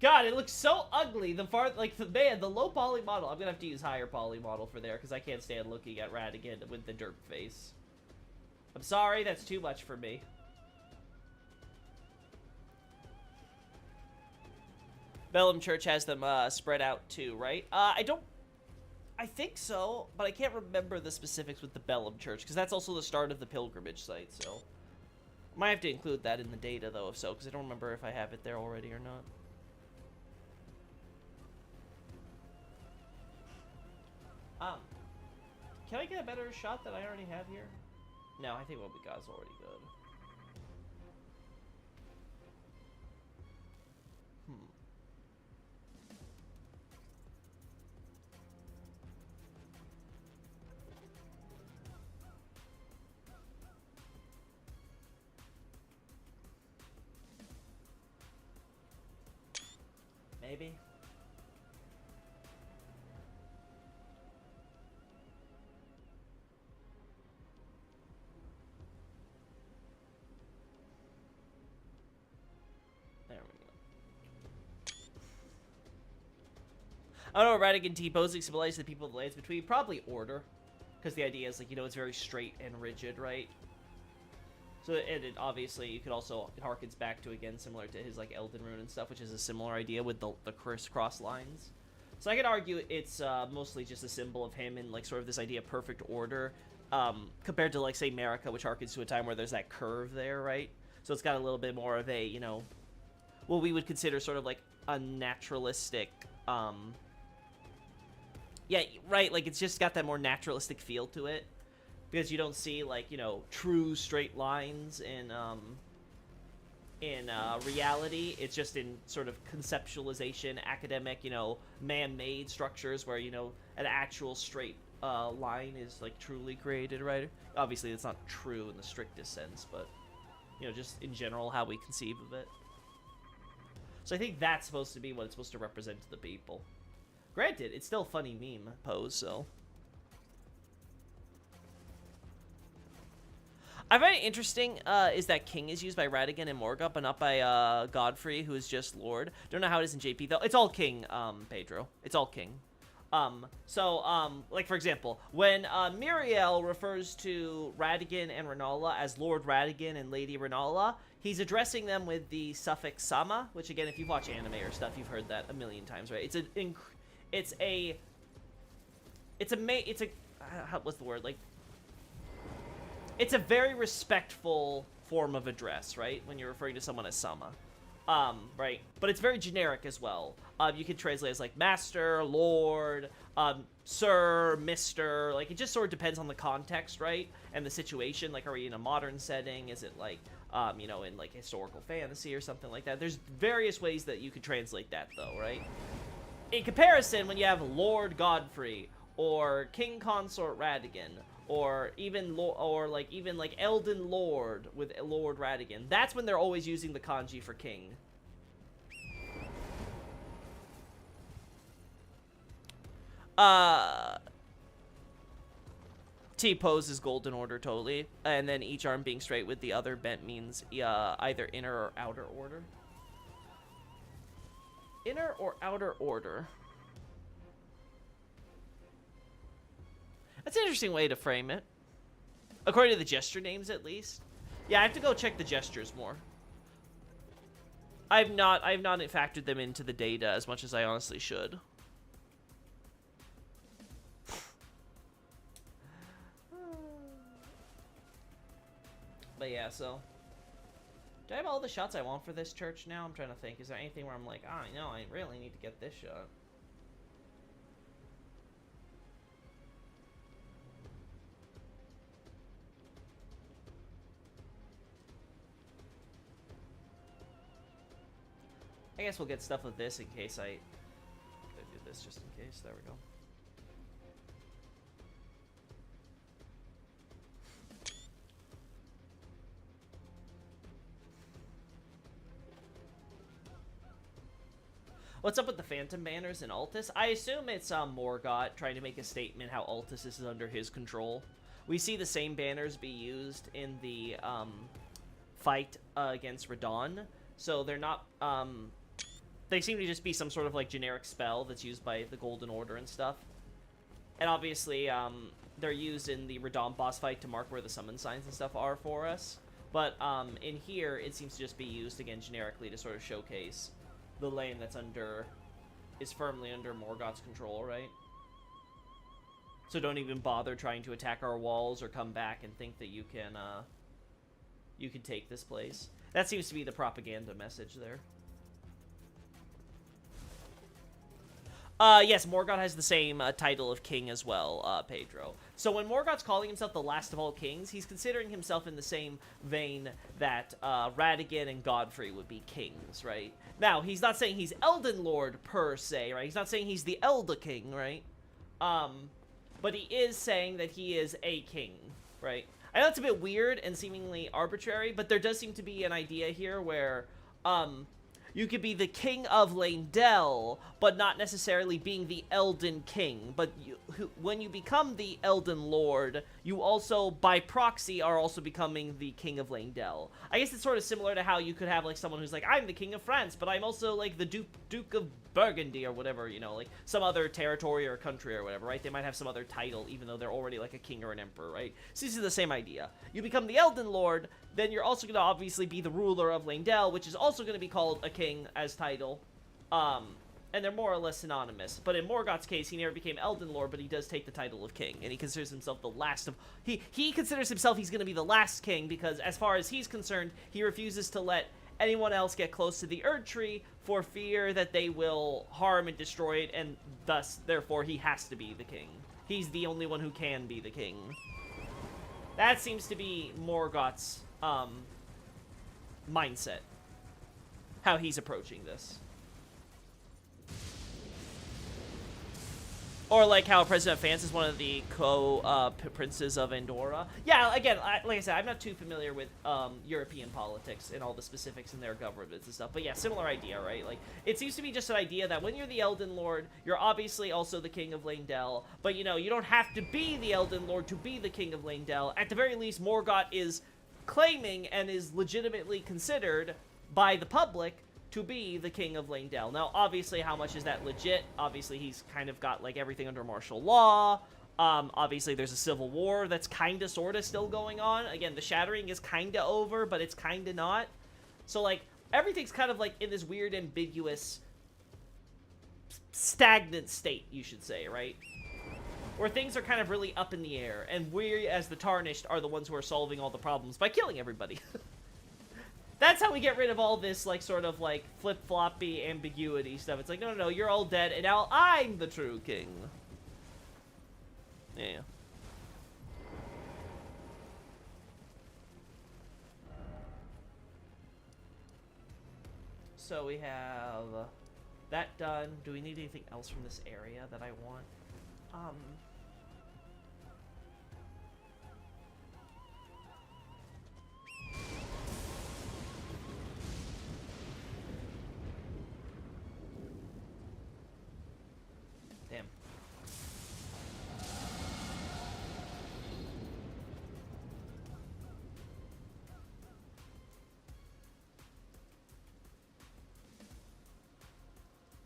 God, it looks so ugly. The low poly model. I'm gonna have to use higher poly model for there because I can't stand looking at Radigan with the derp face. I'm sorry, that's too much for me. Bellum Church has them spread out too, right? I think so, but I can't remember the specifics with the Bellum Church because that's also the start of the pilgrimage site. So might have to include that in the data though, if so, because I don't remember if I have it there already or not. Can I get a better shot that I already have here? No, I think what we got is already good. Maybe. I don't know what Radigan T-posing symbolizes to the people of the lands between. Probably order. Because the idea is, like, you know, it's very straight and rigid, right? So, and it obviously, you could also, it harkens back to, again, similar to his, like, Elden Rune and stuff, which is a similar idea with the crisscross lines. So I could argue it's mostly just a symbol of him and, like, sort of this idea of perfect order, compared to, like, say, America, which harkens to a time where there's that curve there, right? So it's got a little bit more of a, you know, what we would consider sort of, like, a naturalistic, yeah, right, like, it's just got that more naturalistic feel to it. Because you don't see, like, you know, true straight lines in reality. It's just in sort of conceptualization, academic, you know, man-made structures where, you know, an actual straight line is, like, truly created, right? Obviously, it's not true in the strictest sense, but, you know, just in general, how we conceive of it. So I think that's supposed to be what it's supposed to represent to the people. Granted, it's still a funny meme pose, so. I find it interesting is that King is used by Radigan and Morgoth, but not by Godfrey, who is just Lord. Don't know how it is in JP, though. It's all King, Pedro. It's all King. Like, for example, when Miriel refers to Radigan and Renala as Lord Radigan and Lady Renala, he's addressing them with the suffix sama, which, again, if you watch anime or stuff, you've heard that a million times, right? What's the word? Like, it's a very respectful form of address, right? When you're referring to someone as sama. Right? But it's very generic as well. You can translate as like master, lord, sir, mister. Like, it just sort of depends on the context, right? And the situation. Like, are we in a modern setting? Is it like, you know, in like historical fantasy or something like that? There's various ways that you could translate that, though, right? In comparison, when you have Lord Godfrey or King Consort Radigan, or even Elden Lord with Lord Radigan, that's when they're always using the kanji for king. T-pose is golden order totally, and then each arm being straight with the other bent means either inner or outer order. Inner or outer order? That's an interesting way to frame it. According to the gesture names, at least. Yeah, I have to go check the gestures more. I've not factored them into the data as much as I honestly should. But yeah, so. Do I have all the shots I want for this church now? I'm trying to think. Is there anything where I'm like, oh, I know, I really need to get this shot? I guess we'll get stuff with this in case I do this just in case. There we go. What's up with the Phantom banners in Altus? I assume it's Morgott trying to make a statement how Altus is under his control. We see the same banners be used in the fight against Radahn, so they're not they seem to just be some sort of like generic spell that's used by the Golden Order and stuff. And obviously they're used in the Radahn boss fight to mark where the summon signs and stuff are for us. But in here it seems to just be used again generically to sort of showcase the lane that's is firmly under Morgott's control, right? So don't even bother trying to attack our walls or come back and think that you can take this place. That seems to be the propaganda message there. Yes, Morgott has the same title of king as well, Pedro. So when Morgott's calling himself the last of all kings, he's considering himself in the same vein that Radigan and Godfrey would be kings, right? Now, he's not saying he's Elden Lord per se, right? He's not saying he's the Elder King, right? But he is saying that he is a king, right? I know it's a bit weird and seemingly arbitrary, but there does seem to be an idea here where, you could be the king of Leyndell, but not necessarily being the Elden King. But when you become the Elden Lord, you also, by proxy, are also becoming the king of Leyndell. I guess it's sort of similar to how you could have, like, someone who's like, I'm the king of France, but I'm also, like, the Duke of Burgundy or whatever, you know, like, some other territory or country or whatever, right? They might have some other title, even though they're already, like, a king or an emperor, right? So this is the same idea. You become the Elden Lord, then you're also going to obviously be the ruler of Leyndell, which is also going to be called a king as title. And they're more or less synonymous. But in Morgott's case, he never became Elden Lord, but he does take the title of king. And he considers himself the last of... He considers himself he's going to be the last king because, as far as he's concerned, he refuses to let anyone else get close to the Erd Tree for fear that they will harm and destroy it, and thus, therefore, he has to be the king. He's the only one who can be the king. That seems to be Morgott's mindset. How he's approaching this. Or like how President Vance is one of the princes of Andorra. Yeah, again, like I said, I'm not too familiar with European politics and all the specifics in their governments and stuff. But yeah, similar idea, right? Like, it seems to be just an idea that when you're the Elden Lord, you're obviously also the king of Leyndell. But, you know, you don't have to be the Elden Lord to be the king of Leyndell. At the very least, Morgott is claiming and is legitimately considered by the public to be the king of Leyndell. Now, obviously, how much is that legit? Obviously, he's kind of got, like, everything under martial law. Obviously, there's a civil war that's kind of, sort of still going on. Again, the shattering is kind of over, but it's kind of not. So, like, everything's kind of, like, in this weird, ambiguous, stagnant state, you should say, right? Where things are kind of really up in the air, and we, as the Tarnished, are the ones who are solving all the problems by killing everybody. That's how we get rid of all this, like, sort of, like, flip-floppy ambiguity stuff. It's like, no, no, no, you're all dead, and now I'm the true king. Yeah. So we have that done. Do we need anything else from this area that I want? Damn.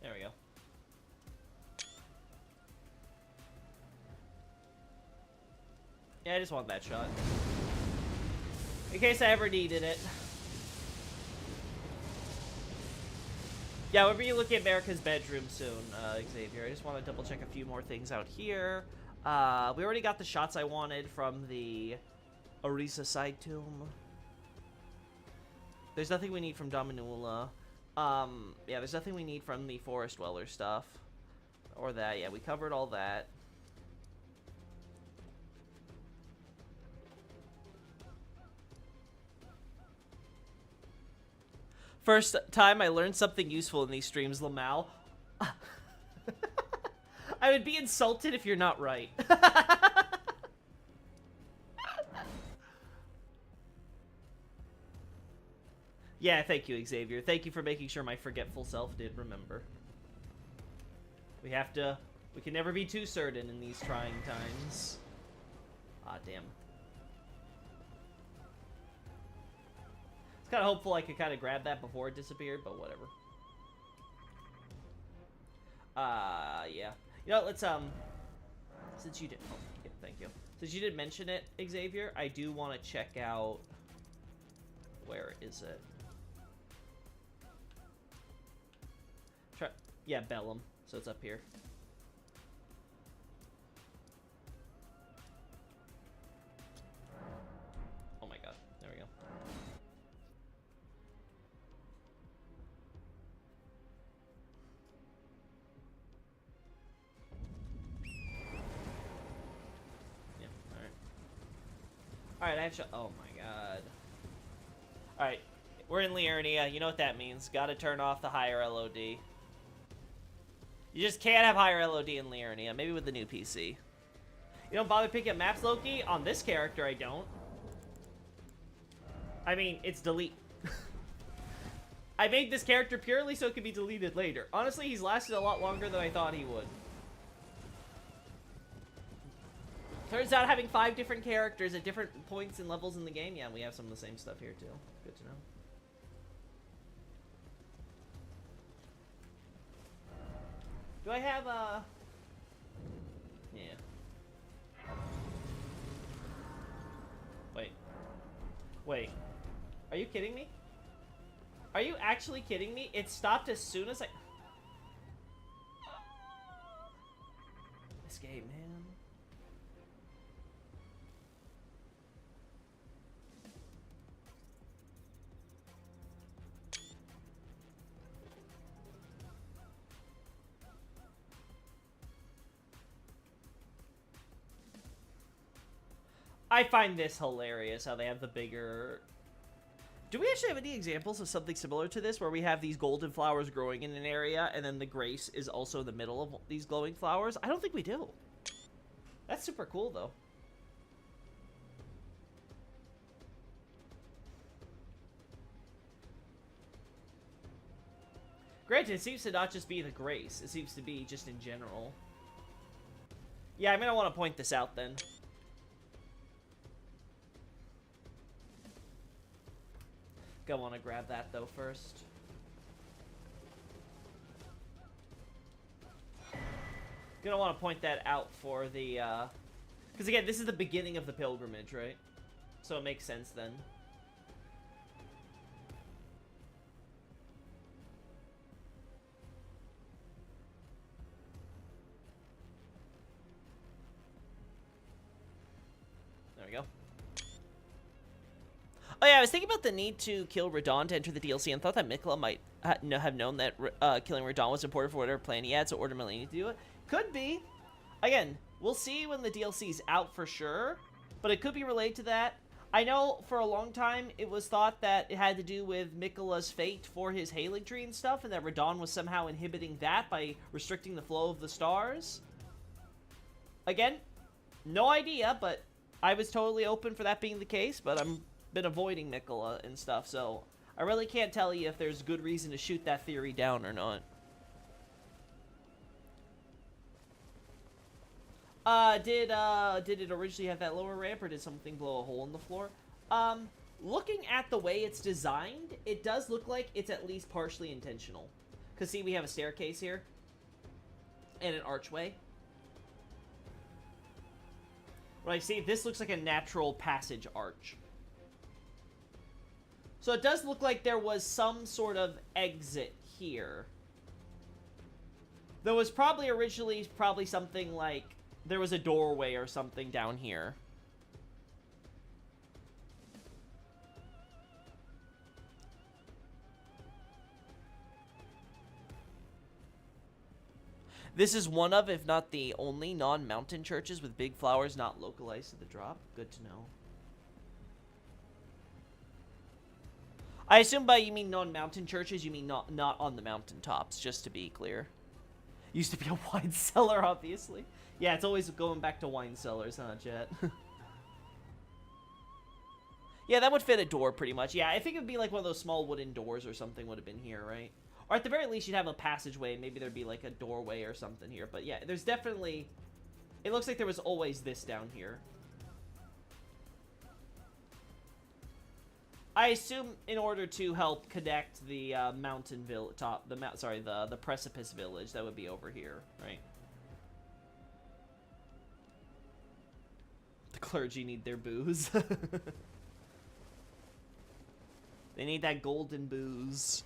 There we go. Yeah, I just want that shot. In case I ever needed it. Yeah, we'll be looking at America's bedroom soon, Xavier. I just want to double check a few more things out here. We already got the shots I wanted from the Orisa side tomb. There's nothing we need from Dominula. Yeah, there's nothing we need from the Forest Dweller stuff. Or that, yeah, we covered all that. First time I learned something useful in these streams, Lamau. I would be insulted if you're not right. Yeah, thank you, Xavier. Thank you for making sure my forgetful self did remember. We can never be too certain in these trying times. Ah, damn. It's kind of hopeful I could kind of grab that before it disappeared, but whatever. Yeah. You know, let's, since you did, oh, yeah, thank you. Since you did mention it, Xavier, I do want to check out, where is it? Yeah, Bellum. So it's up here. Oh my god. There we go. Yeah, alright. Alright, I have to... Oh my god. Alright. We're in Liurnia. You know what that means. Gotta turn off the higher LOD. You just can't have higher LOD in Liurnia. Maybe with the new PC. You don't bother picking up maps, Loki? On this character, I don't. I mean, it's delete. I made this character purely so it could be deleted later. Honestly, he's lasted a lot longer than I thought he would. Turns out having 5 different characters at different points and levels in the game, yeah, we have some of the same stuff here too. Good to know. Do I have, yeah. Wait. Wait. Are you kidding me? Are you actually kidding me? It stopped as soon as I... This game, man. I find this hilarious, how they have the bigger... Do we actually have any examples of something similar to this, where we have these golden flowers growing in an area, and then the grace is also in the middle of these glowing flowers? I don't think we do. That's super cool, though. Granted, it seems to not just be the grace. It seems to be just in general. Yeah, I'm gonna want to point this out, then. Gonna want to grab that though first. Gonna want to point that out for the because again, this is the beginning of the pilgrimage, right? So it makes sense then. There we go. Oh yeah, I was thinking about the need to kill Radon to enter the DLC, and thought that Mikola might have known that killing Radon was important for whatever plan he had, so ordered Melanie to do it. Could be. Again, we'll see when the DLC's out for sure, but it could be related to that. I know for a long time it was thought that it had to do with Mikola's fate for his hailing tree and stuff, and that Radon was somehow inhibiting that by restricting the flow of the stars. Again, no idea, but I was totally open for that being the case, but I'm been avoiding Mikola and stuff, so I really can't tell you if there's good reason to shoot that theory down or not. Did it originally have that lower ramp, or did something blow a hole in the floor? Looking at the way it's designed, it does look like it's at least partially intentional. Because, see, we have a staircase here. And an archway. Right, see, this looks like a natural passage arch. So it does look like there was some sort of exit here. There was probably originally something like there was a doorway or something down here. This is one of, if not the only, non-mountain churches with big flowers not localized to the drop. Good to know. I assume by you mean non-mountain churches, you mean not on the mountaintops, just to be clear. Used to be a wine cellar, obviously. Yeah, it's always going back to wine cellars, huh, Jet? Yeah, that would fit a door pretty much. Yeah, I think it would be like one of those small wooden doors or something would have been here, right? Or at the very least, you'd have a passageway. Maybe there'd be like a doorway or something here. But yeah, there's definitely... It looks like there was always this down here. I assume in order to help connect the mountain village, the precipice village, that would be over here, right? The clergy need their booze. They need that golden booze.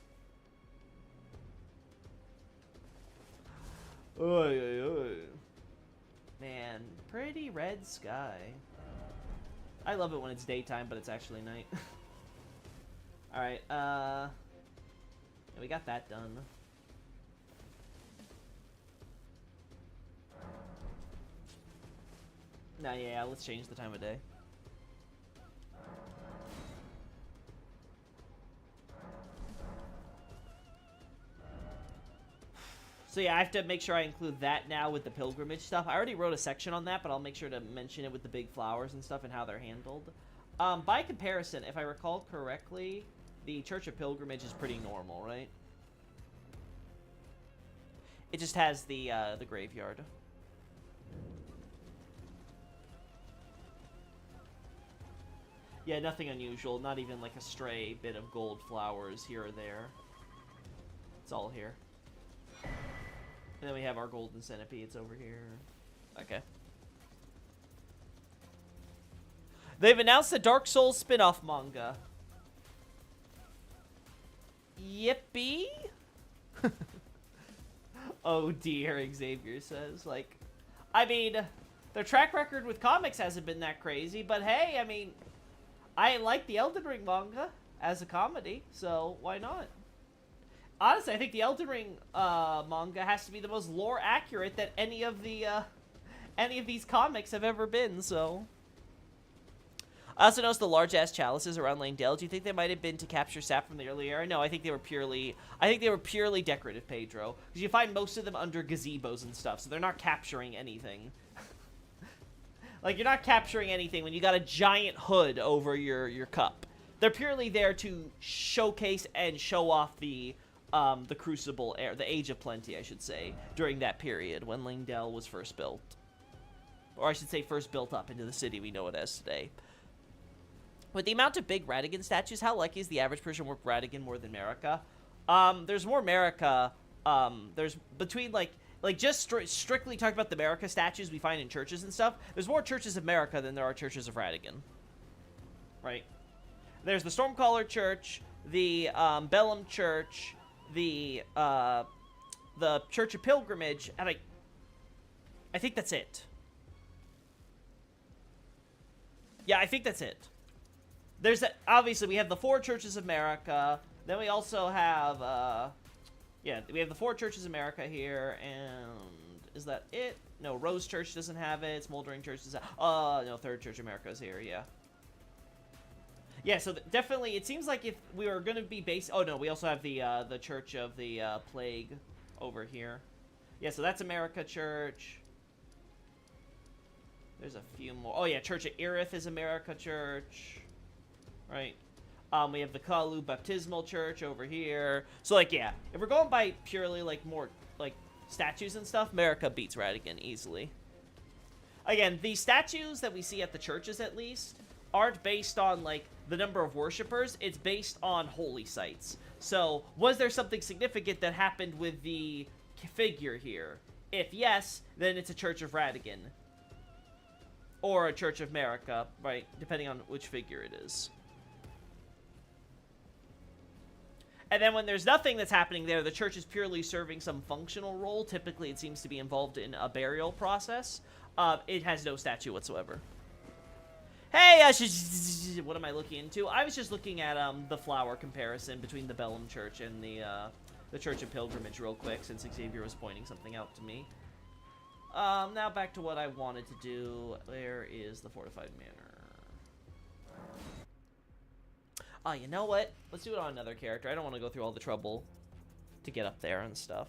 Oy, oy, oy. Man, pretty red sky. I love it when it's daytime, but it's actually night. Alright, yeah, we got that done. Nah, yeah, let's change the time of day. So yeah, I have to make sure I include that now with the pilgrimage stuff. I already wrote a section on that, but I'll make sure to mention it with the big flowers and stuff and how they're handled. By comparison, if I recall correctly, the Church of Pilgrimage is pretty normal, right? It just has the graveyard. Yeah, nothing unusual. Not even like a stray bit of gold flowers here or there. It's all here. And then we have our golden centipedes over here. Okay. They've announced the Dark Souls spin-off manga. Yippee? Oh dear, Xavier says. Like, I mean, their track record with comics hasn't been that crazy, but hey, I mean, I like the Elden Ring manga as a comedy, so why not? Honestly, I think the Elden Ring manga has to be the most lore accurate that any of these comics have ever been, so. I also noticed the large-ass chalices around Langdale. Do you think they might have been to capture sap from the early era? No, I think they were purely decorative, Pedro. Because you find most of them under gazebos and stuff, so they're not capturing anything. Like, you're not capturing anything when you got a giant hood over your cup. They're purely there to showcase and show off the Crucible era, the Age of Plenty, I should say, during that period when Langdale was first built. Or I should say first built up into the city we know it as today. With the amount of big Radigan statues, how likely is the average person work Radigan more than Marika? There's more Marika. There's between, like just strictly talking about the Marika statues we find in churches and stuff, there's more churches of Marika than there are churches of Radigan. Right? There's the Stormcaller Church, the Bellum Church, the Church of Pilgrimage, and I think that's it. Yeah, I think that's it. there's obviously we have the four churches of America. Then we also have yeah, we have the four churches of America here, and is that it? No, Rose Church doesn't have it. Smoldering Church doesn't. No, Third Church of America is here. Yeah. Yeah, so definitely, it seems like if we were gonna be based. Oh no, we also have the Church of the Plague over here. Yeah, so that's America Church. There's a few more. Oh yeah, Church of Erith is America Church. Right. We have the Kalu Baptismal Church over here. So like, yeah, if we're going by purely like more like statues and stuff, America beats Radigan easily. Again, the statues that we see at the churches at least aren't based on like the number of worshippers. It's based on holy sites. So was there something significant that happened with the figure here? If yes, then it's a Church of Radigan. Or a Church of America, right? Depending on which figure it is. And then when there's nothing that's happening there, the church is purely serving some functional role. Typically, it seems to be involved in a burial process. It has no statue whatsoever. Hey, what am I looking into? I was just looking at the flower comparison between the Bellum Church and the Church of Pilgrimage real quick, since Xavier was pointing something out to me. Now back to what I wanted to do. Where is the fortified manor? Oh, you know what? Let's do it on another character. I don't want to go through all the trouble to get up there and stuff.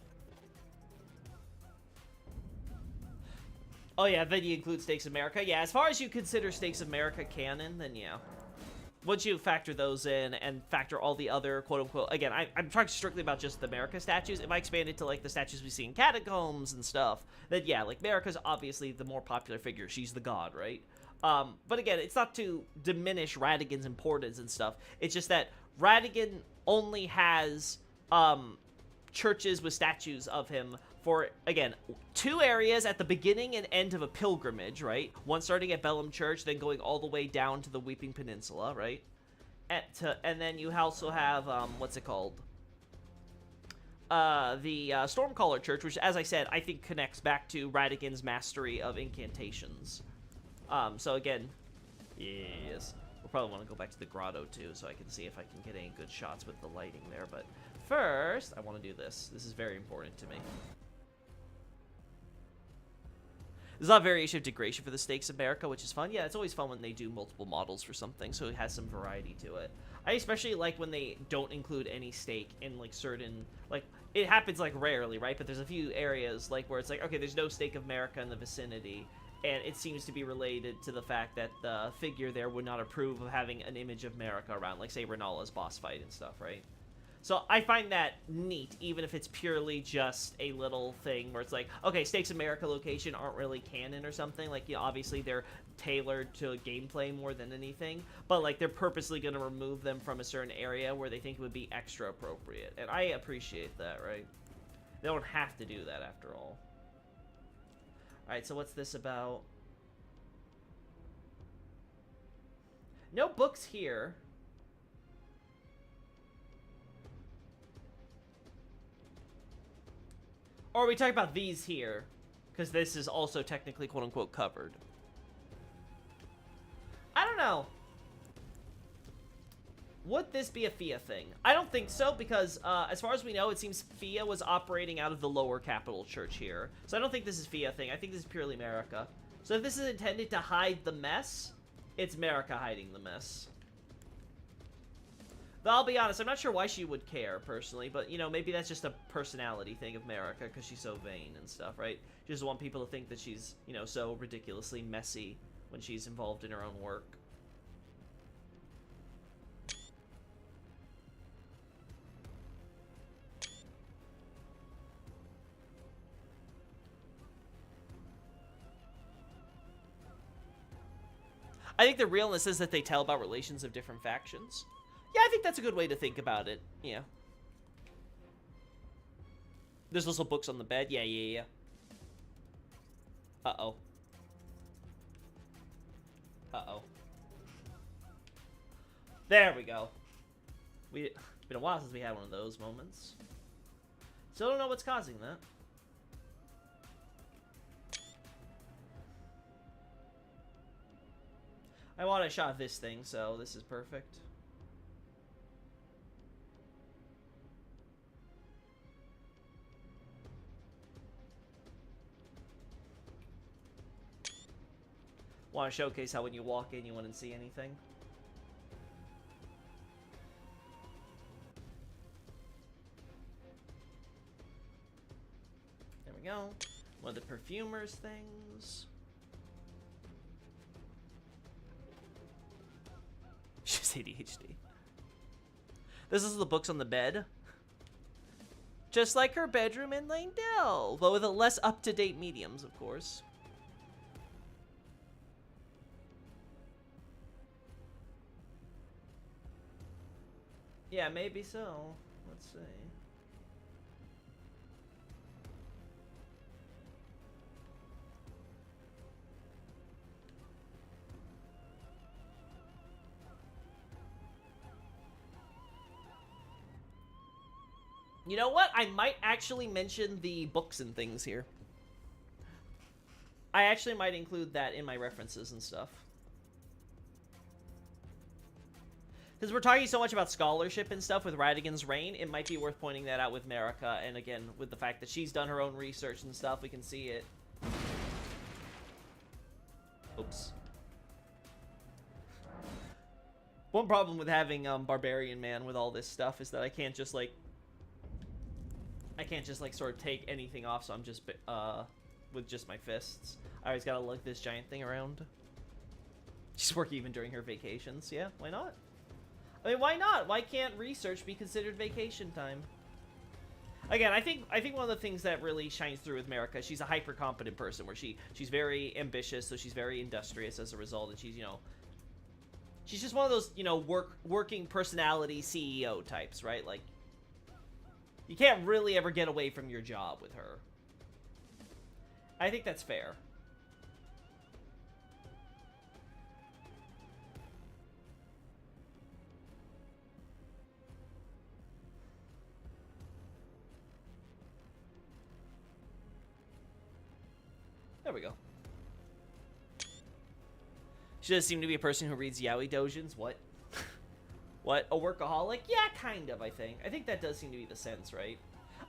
Oh yeah, then you include Stakes America. Yeah, as far as you consider Stakes America canon, then yeah. Once you factor those in and factor all the other quote-unquote... Again, I'm talking strictly about just the America statues. If I expand it to, like, the statues we see in catacombs and stuff, then yeah, like, America's obviously the more popular figure. She's the god, right? But again, it's not to diminish Radigan's importance and stuff. It's just that Radigan only has churches with statues of him for, again, 2 areas at the beginning and end of a pilgrimage, right? One starting at Bellum Church, then going all the way down to the Weeping Peninsula, right? And then you also have, what's it called? The Stormcaller Church, which, as I said, I think connects back to Radigan's mastery of incantations. So again, yes, we'll probably want to go back to the grotto too, so I can see if I can get any good shots with the lighting there. But first, I want to do this. This is very important to me. There's a lot of variation of degradation for the Stakes America, which is fun. Yeah, it's always fun when they do multiple models for something, so it has some variety to it. I especially like when they don't include any stake in, like, certain... Like, it happens, like, rarely, right? But there's a few areas, like, where it's like, okay, there's no Stake of America in the vicinity, and it seems to be related to the fact that the figure there would not approve of having an image of America around, like, say, Renala's boss fight and stuff, right? So I find that neat, even if it's purely just a little thing where it's like, okay, Stakes America location aren't really canon or something. Like, you know, obviously they're tailored to gameplay more than anything, but, like, they're purposely going to remove them from a certain area where they think it would be extra appropriate. And I appreciate that, right? They don't have to do that after all. Alright, so what's this about? No books here. Or are we talking about these here? Because this is also technically quote-unquote covered. I don't know. Would this be a FIA thing? I don't think so, because as far as we know, it seems FIA was operating out of the lower capital church here. So I don't think this is FIA thing. I think this is purely America. So if this is intended to hide the mess, it's America hiding the mess. Though I'll be honest, I'm not sure why she would care, personally. But, you know, maybe that's just a personality thing of America, because she's so vain and stuff, right? She doesn't want people to think that she's, you know, so ridiculously messy when she's involved in her own work. I think the realness is that they tell about relations of different factions. Yeah, I think that's a good way to think about it. Yeah. There's also books on the bed. Yeah. Uh-oh. Uh-oh. There we go. It's been a while since we had one of those moments. Still don't know what's causing that. I want a shot of this thing, so this is perfect. Want to showcase how when you walk in, you wouldn't see anything. There we go. One of the perfumer's things. She's ADHD. This is the books on the bed. Just like her bedroom in Langdell, but with a less up-to-date mediums, of course. Yeah, maybe so. Let's see. You know what? I might actually mention the books and things here. I actually might include that in my references and stuff. Because we're talking so much about scholarship and stuff with Radigan's reign, it might be worth pointing that out with Marika. And again, with the fact that she's done her own research and stuff, we can see it. Oops. One problem with having Barbarian Man with all this stuff is that I can't just like sort of take anything off, so I'm just with just my fists. I always gotta lug this giant thing around. She's working even during her vacations. Yeah, why not? I mean, why not? Why can't research be considered vacation time? Again, I think one of the things that really shines through with Marika, she's a hyper competent person where she's very ambitious, so she's very industrious as a result, and she's, you know, she's just one of those, you know, working personality CEO types, right? Like, you can't really ever get away from your job with her. I think that's fair. There we go. She does seem to be a person who reads yaoi dojins. What? What? A workaholic? Yeah, kind of, I think. I think that does seem to be the sense, right?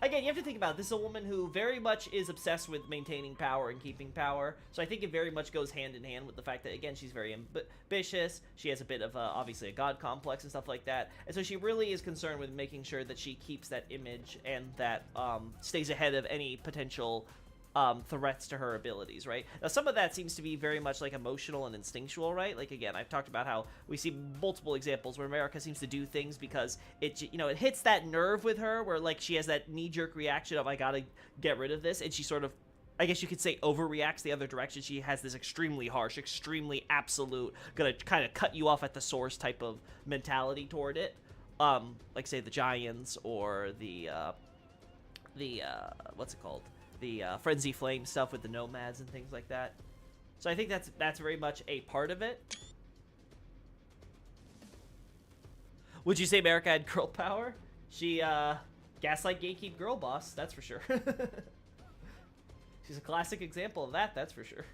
Again, you have to think about it. This is a woman who very much is obsessed with maintaining power and keeping power. So I think it very much goes hand in hand with the fact that, again, she's very ambitious. She has a bit of, obviously, a god complex and stuff like that. And so she really is concerned with making sure that she keeps that image and that stays ahead of any potential threats to her abilities, right? Now, some of that seems to be very much like emotional and instinctual, right? Like, again, I've talked about how we see multiple examples where Marika seems to do things because it, you know, it hits that nerve with her where, like, she has that knee-jerk reaction of, I gotta get rid of this, and she sort of, I guess you could say, overreacts the other direction. She has this extremely harsh, extremely absolute, gonna kind of cut you off at the source type of mentality toward it. Like, say, the Giants or the what's it called? The Frenzy Flame stuff with the Nomads and things like that. So I think that's very much a part of it. Would you say Marika had girl power? She, gaslight gatekeep girl boss, that's for sure. She's a classic example of that, that's for sure.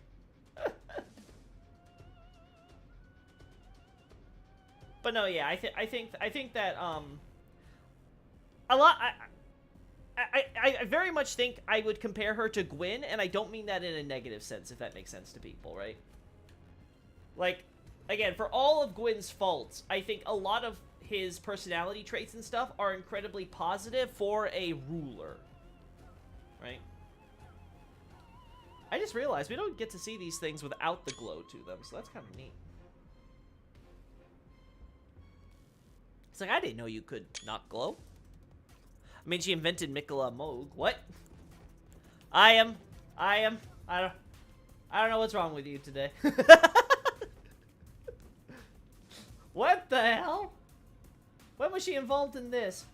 But no, yeah, I think that, a lot, I very much think I would compare her to Gwyn, and I don't mean that in a negative sense, if that makes sense to people, right? Like, again, for all of Gwyn's faults, I think a lot of his personality traits and stuff are incredibly positive for a ruler, right? I just realized we don't get to see these things without the glow to them, so that's kind of neat. It's like, I didn't know you could not glow. I mean, she invented Mikola Moog. What? I don't know what's wrong with you today. What the hell? When was she involved in this?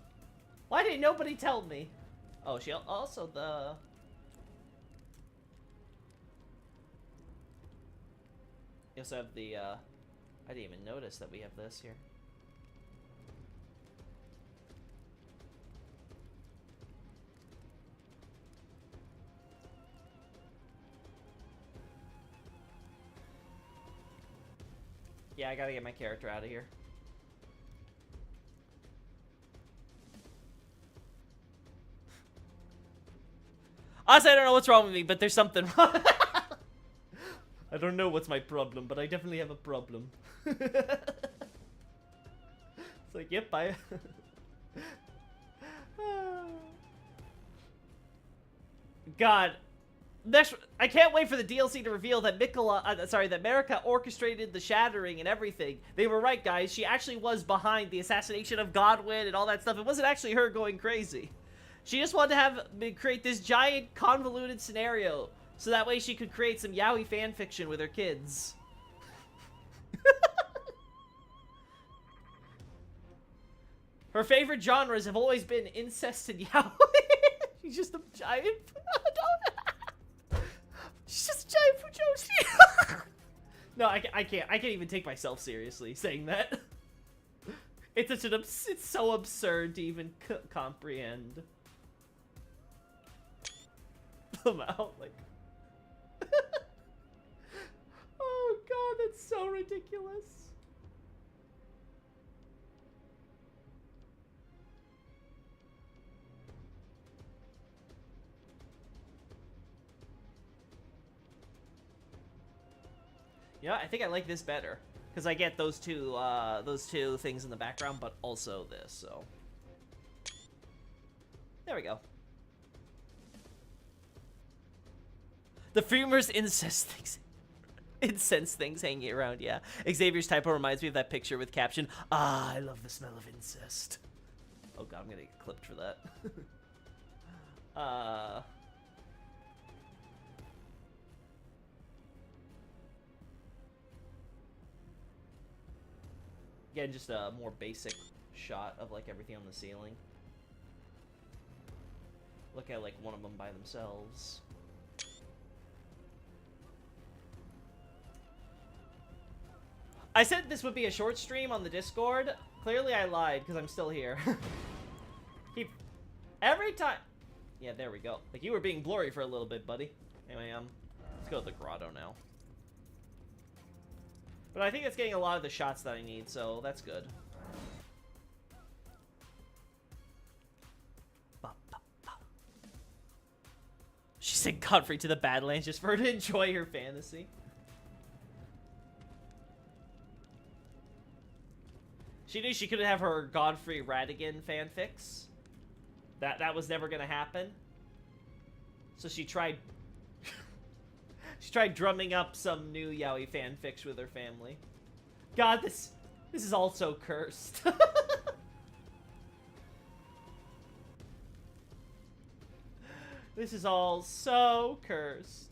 Why didn't nobody tell me? Oh, she also the... You also have the, I didn't even notice that we have this here. Yeah, I gotta get my character out of here. Honestly, I don't know what's wrong with me, but there's something wrong. I don't know what's my problem, but I definitely have a problem. It's like, yep, I... God. I can't wait for the DLC to reveal that that Marika orchestrated the shattering and everything. They were right, guys. She actually was behind the assassination of Godwin and all that stuff. It wasn't actually her going crazy. She just wanted to create this giant convoluted scenario so that way she could create some yaoi fanfiction with her kids. Her favorite genres have always been incest and yaoi. She's just a giant... She's just a giant fujoshi. No, I can't even take myself seriously saying that. It's so absurd to even comprehend. I'm out, like... Oh god, that's so ridiculous. Yeah, I think I like this better because I get those two things in the background, but also this. So there we go. The Fumer's incense things hanging around. Yeah, Xavier's typo reminds me of that picture with caption, "Ah, I love the smell of incest." Oh god, I'm gonna get clipped for that. Again, just a more basic shot of like everything on the ceiling. Look at like one of them by themselves. I said this would be a short stream on the Discord. Clearly I lied because I'm still here. Every time. Yeah, there we go. Like you were being blurry for a little bit, buddy. Anyway, let's go to the grotto now. But I think it's getting a lot of the shots that I need, so that's good. She sent Godfrey to the Badlands just for her to enjoy her fantasy. She knew she couldn't have her Godfrey Radigan fanfics. That was never gonna happen. So she tried... She tried drumming up some new yaoi fanfics with her family. God, this is all so cursed. This is all so cursed.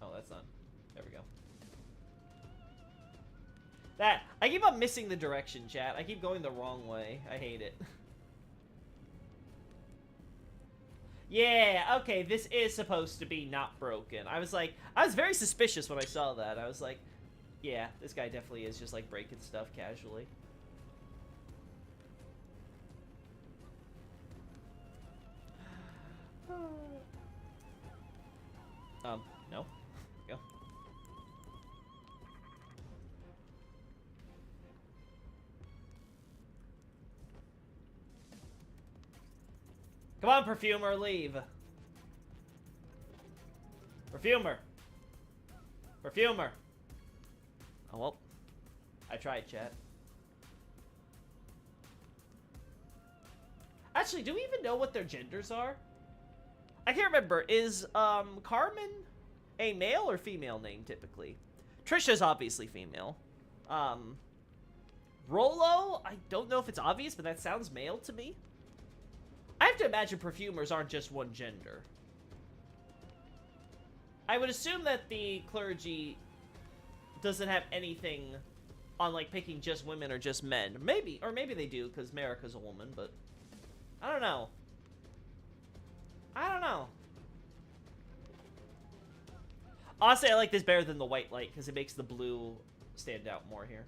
Oh, that's not... There we go. I keep on missing the direction, chat. I keep going the wrong way. I hate it. Yeah, okay, this is supposed to be not broken. I was very suspicious when I saw that. I was like, yeah, this guy definitely is just like breaking stuff casually. No. Go. Come on, Perfumer, leave. Perfumer. Perfumer. Oh, well. I tried, chat. Actually, do we even know what their genders are? I can't remember. Is, Carmen a male or female name, typically? Trisha's obviously female. Rolo? I don't know if it's obvious, but that sounds male to me. I have to imagine perfumers aren't just one gender. I would assume that the clergy doesn't have anything on, like, picking just women or just men. Maybe, or maybe they do, because Marika's a woman, but... I don't know. I don't know. Honestly, I like this better than the white light, because it makes the blue stand out more here.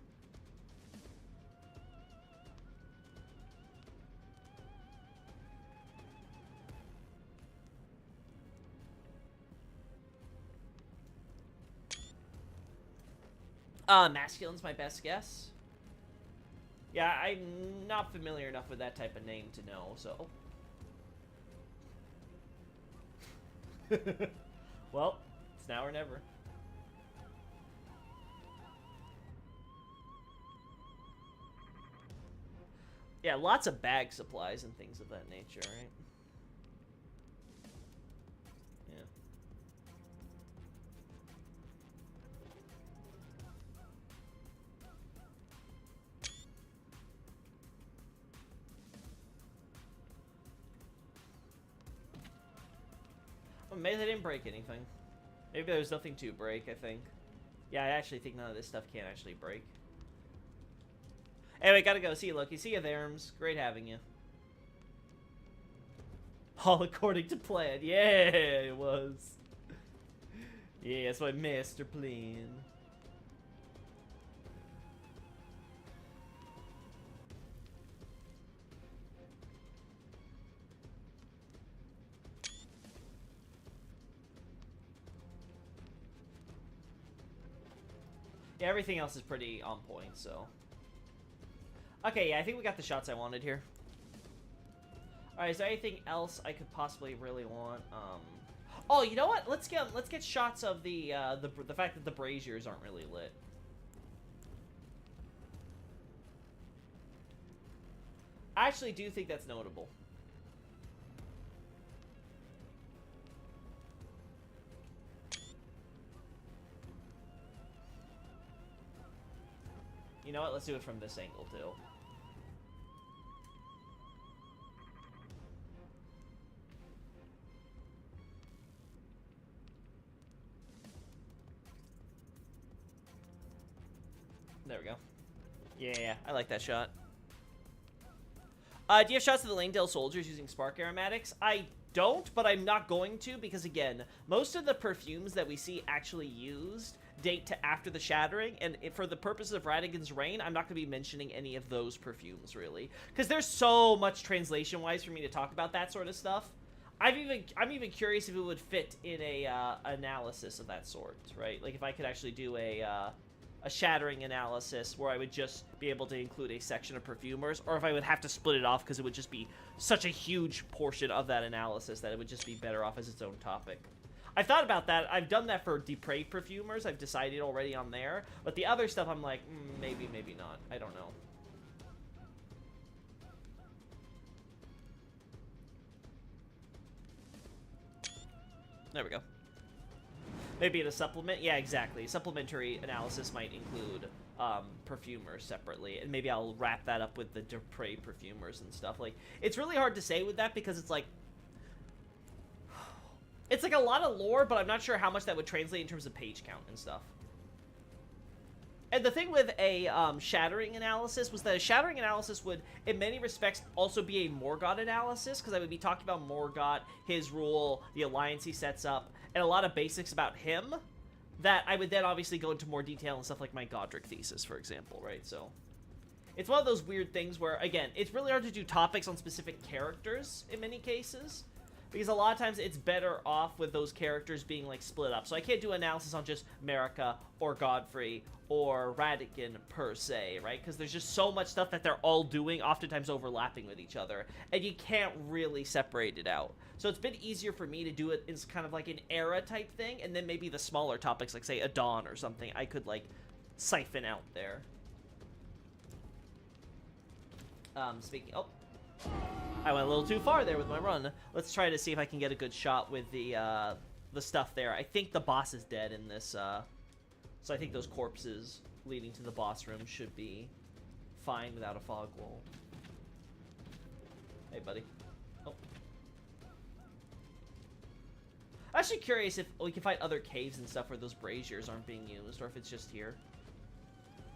Masculine's my best guess. Yeah, I'm not familiar enough with that type of name to know, so. Well, it's now or never. Yeah, lots of bag supplies and things of that nature, right? Yeah. Well, maybe they didn't break anything. Maybe there's nothing to break, I think. Yeah, I actually think none of this stuff can actually break. Anyway, gotta go. See you, Loki. See you, Therms. Great having you. All according to plan. Yeah, it was. Yeah, that's my master plan. Yeah, everything else is pretty on point, so. Okay, yeah, I think we got the shots I wanted here. Alright, is there anything else I could possibly really want? Oh, you know what? Let's get shots of the fact that the braziers aren't really lit. I actually do think that's notable. You know what? Let's do it from this angle, too. There we go. Yeah, I like that shot. Do you have shots of the Langdale soldiers using spark aromatics? I don't, but I'm not going to, because again, most of the perfumes that we see actually used date to after the shattering, and for the purposes of Radigan's Reign, I'm not going to be mentioning any of those perfumes, really. Because there's so much translation-wise for me to talk about that sort of stuff. I'm even curious if it would fit in a analysis of that sort, right? Like, if I could actually do a shattering analysis where I would just be able to include a section of perfumers, or if I would have to split it off because it would just be such a huge portion of that analysis that it would just be better off as its own topic. I've thought about that. I've done that for depraved perfumers. I've decided already on there. But the other stuff, I'm like, maybe, maybe not. I don't know. There we go. Maybe in a supplement? Yeah, exactly. Supplementary analysis might include perfumers separately, and maybe I'll wrap that up with the depraved perfumers and stuff. Like, it's really hard to say with that because it's like a lot of lore, but I'm not sure how much that would translate in terms of page count and stuff. And the thing with a shattering analysis was that a shattering analysis would, in many respects, also be a Morgott analysis, because I would be talking about Morgott, his rule, the alliance he sets up, and a lot of basics about him that I would then obviously go into more detail and stuff like my Godric thesis, for example, right? So it's one of those weird things where, again, it's really hard to do topics on specific characters in many cases, because a lot of times it's better off with those characters being, like, split up. So I can't do analysis on just Marika or Godfrey or Radigan per se, right? Because there's just so much stuff that they're all doing, oftentimes overlapping with each other, and you can't really separate it out. So it's been easier for me to do it in kind of like an era type thing, and then maybe the smaller topics, like, say, a Dawn or something, I could, like, siphon out there. Speaking... Oh. I went a little too far there with my run. Let's try to see if I can get a good shot with the stuff there. I think the boss is dead in this, so I think those corpses leading to the boss room should be fine without a fog wall. Hey, buddy. Oh. I'm actually curious if we can find other caves and stuff where those braziers aren't being used, or if it's just here.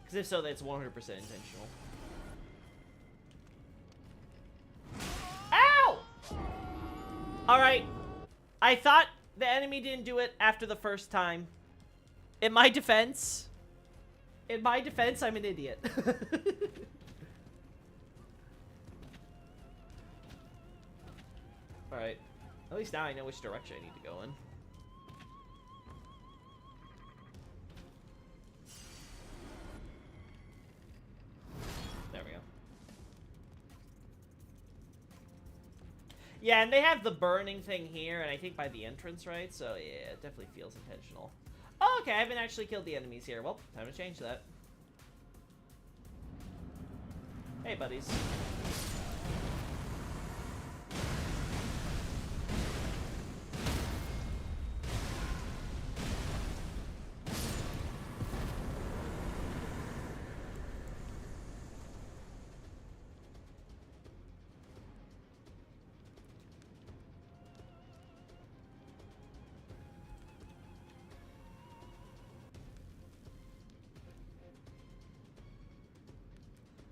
Because if so, that's 100% intentional. Alright, I thought the enemy didn't do it after the first time. In my defense, I'm an idiot. Alright, at least now I know which direction I need to go in. Yeah, and they have the burning thing here, and I think by the entrance, right? So, yeah, it definitely feels intentional. Oh, okay, I haven't actually killed the enemies here. Well, time to change that. Hey, buddies.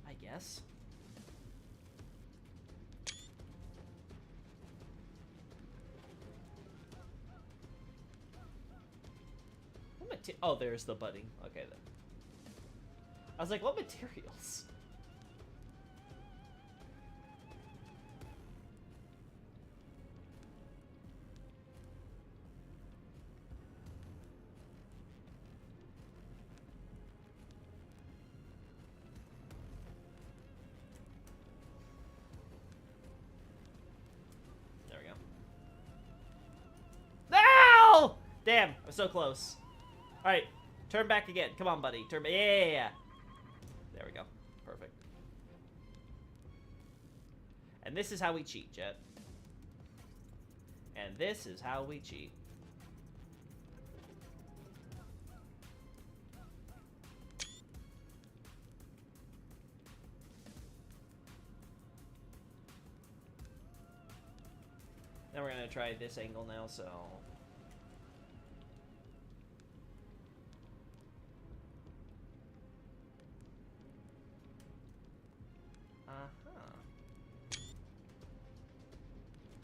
I guess. Oh, there's the budding. Okay, then. I was like, what materials? There we go. No! Damn, I'm so close. Alright, turn back again. Come on, buddy. Turn back. Yeah. There we go. Perfect. And this is how we cheat, Jet. And this is how we cheat. Then we're gonna try this angle now, so...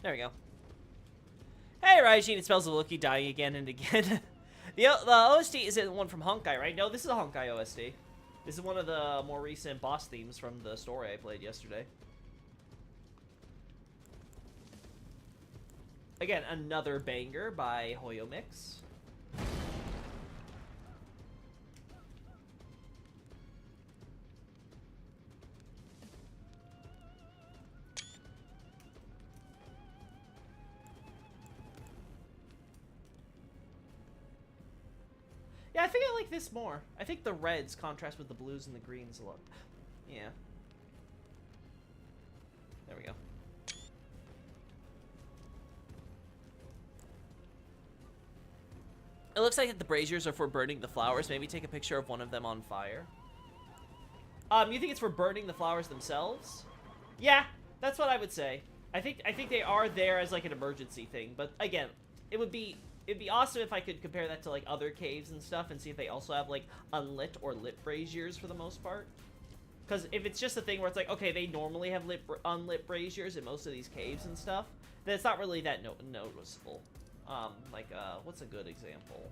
There we go. Hey, Raijin, it smells of Loki dying again and again. the OST isn't one from Honkai, right? No, this is a Honkai OST. This is one of the more recent boss themes from the story I played yesterday. Again, another banger by Hoyo Mix. Yeah, I think I like this more. I think the reds contrast with the blues and the greens a lot. Yeah. There we go. It looks like the braziers are for burning the flowers. Maybe take a picture of one of them on fire. You think it's for burning the flowers themselves? Yeah, that's what I would say. I think they are there as like an emergency thing. But again, it'd be awesome if I could compare that to like other caves and stuff and see if they also have like unlit or lit braziers for the most part. Because if it's just a thing where it's like, okay, they normally have unlit braziers in most of these caves and stuff, then it's not really that noticeable. What's a good example?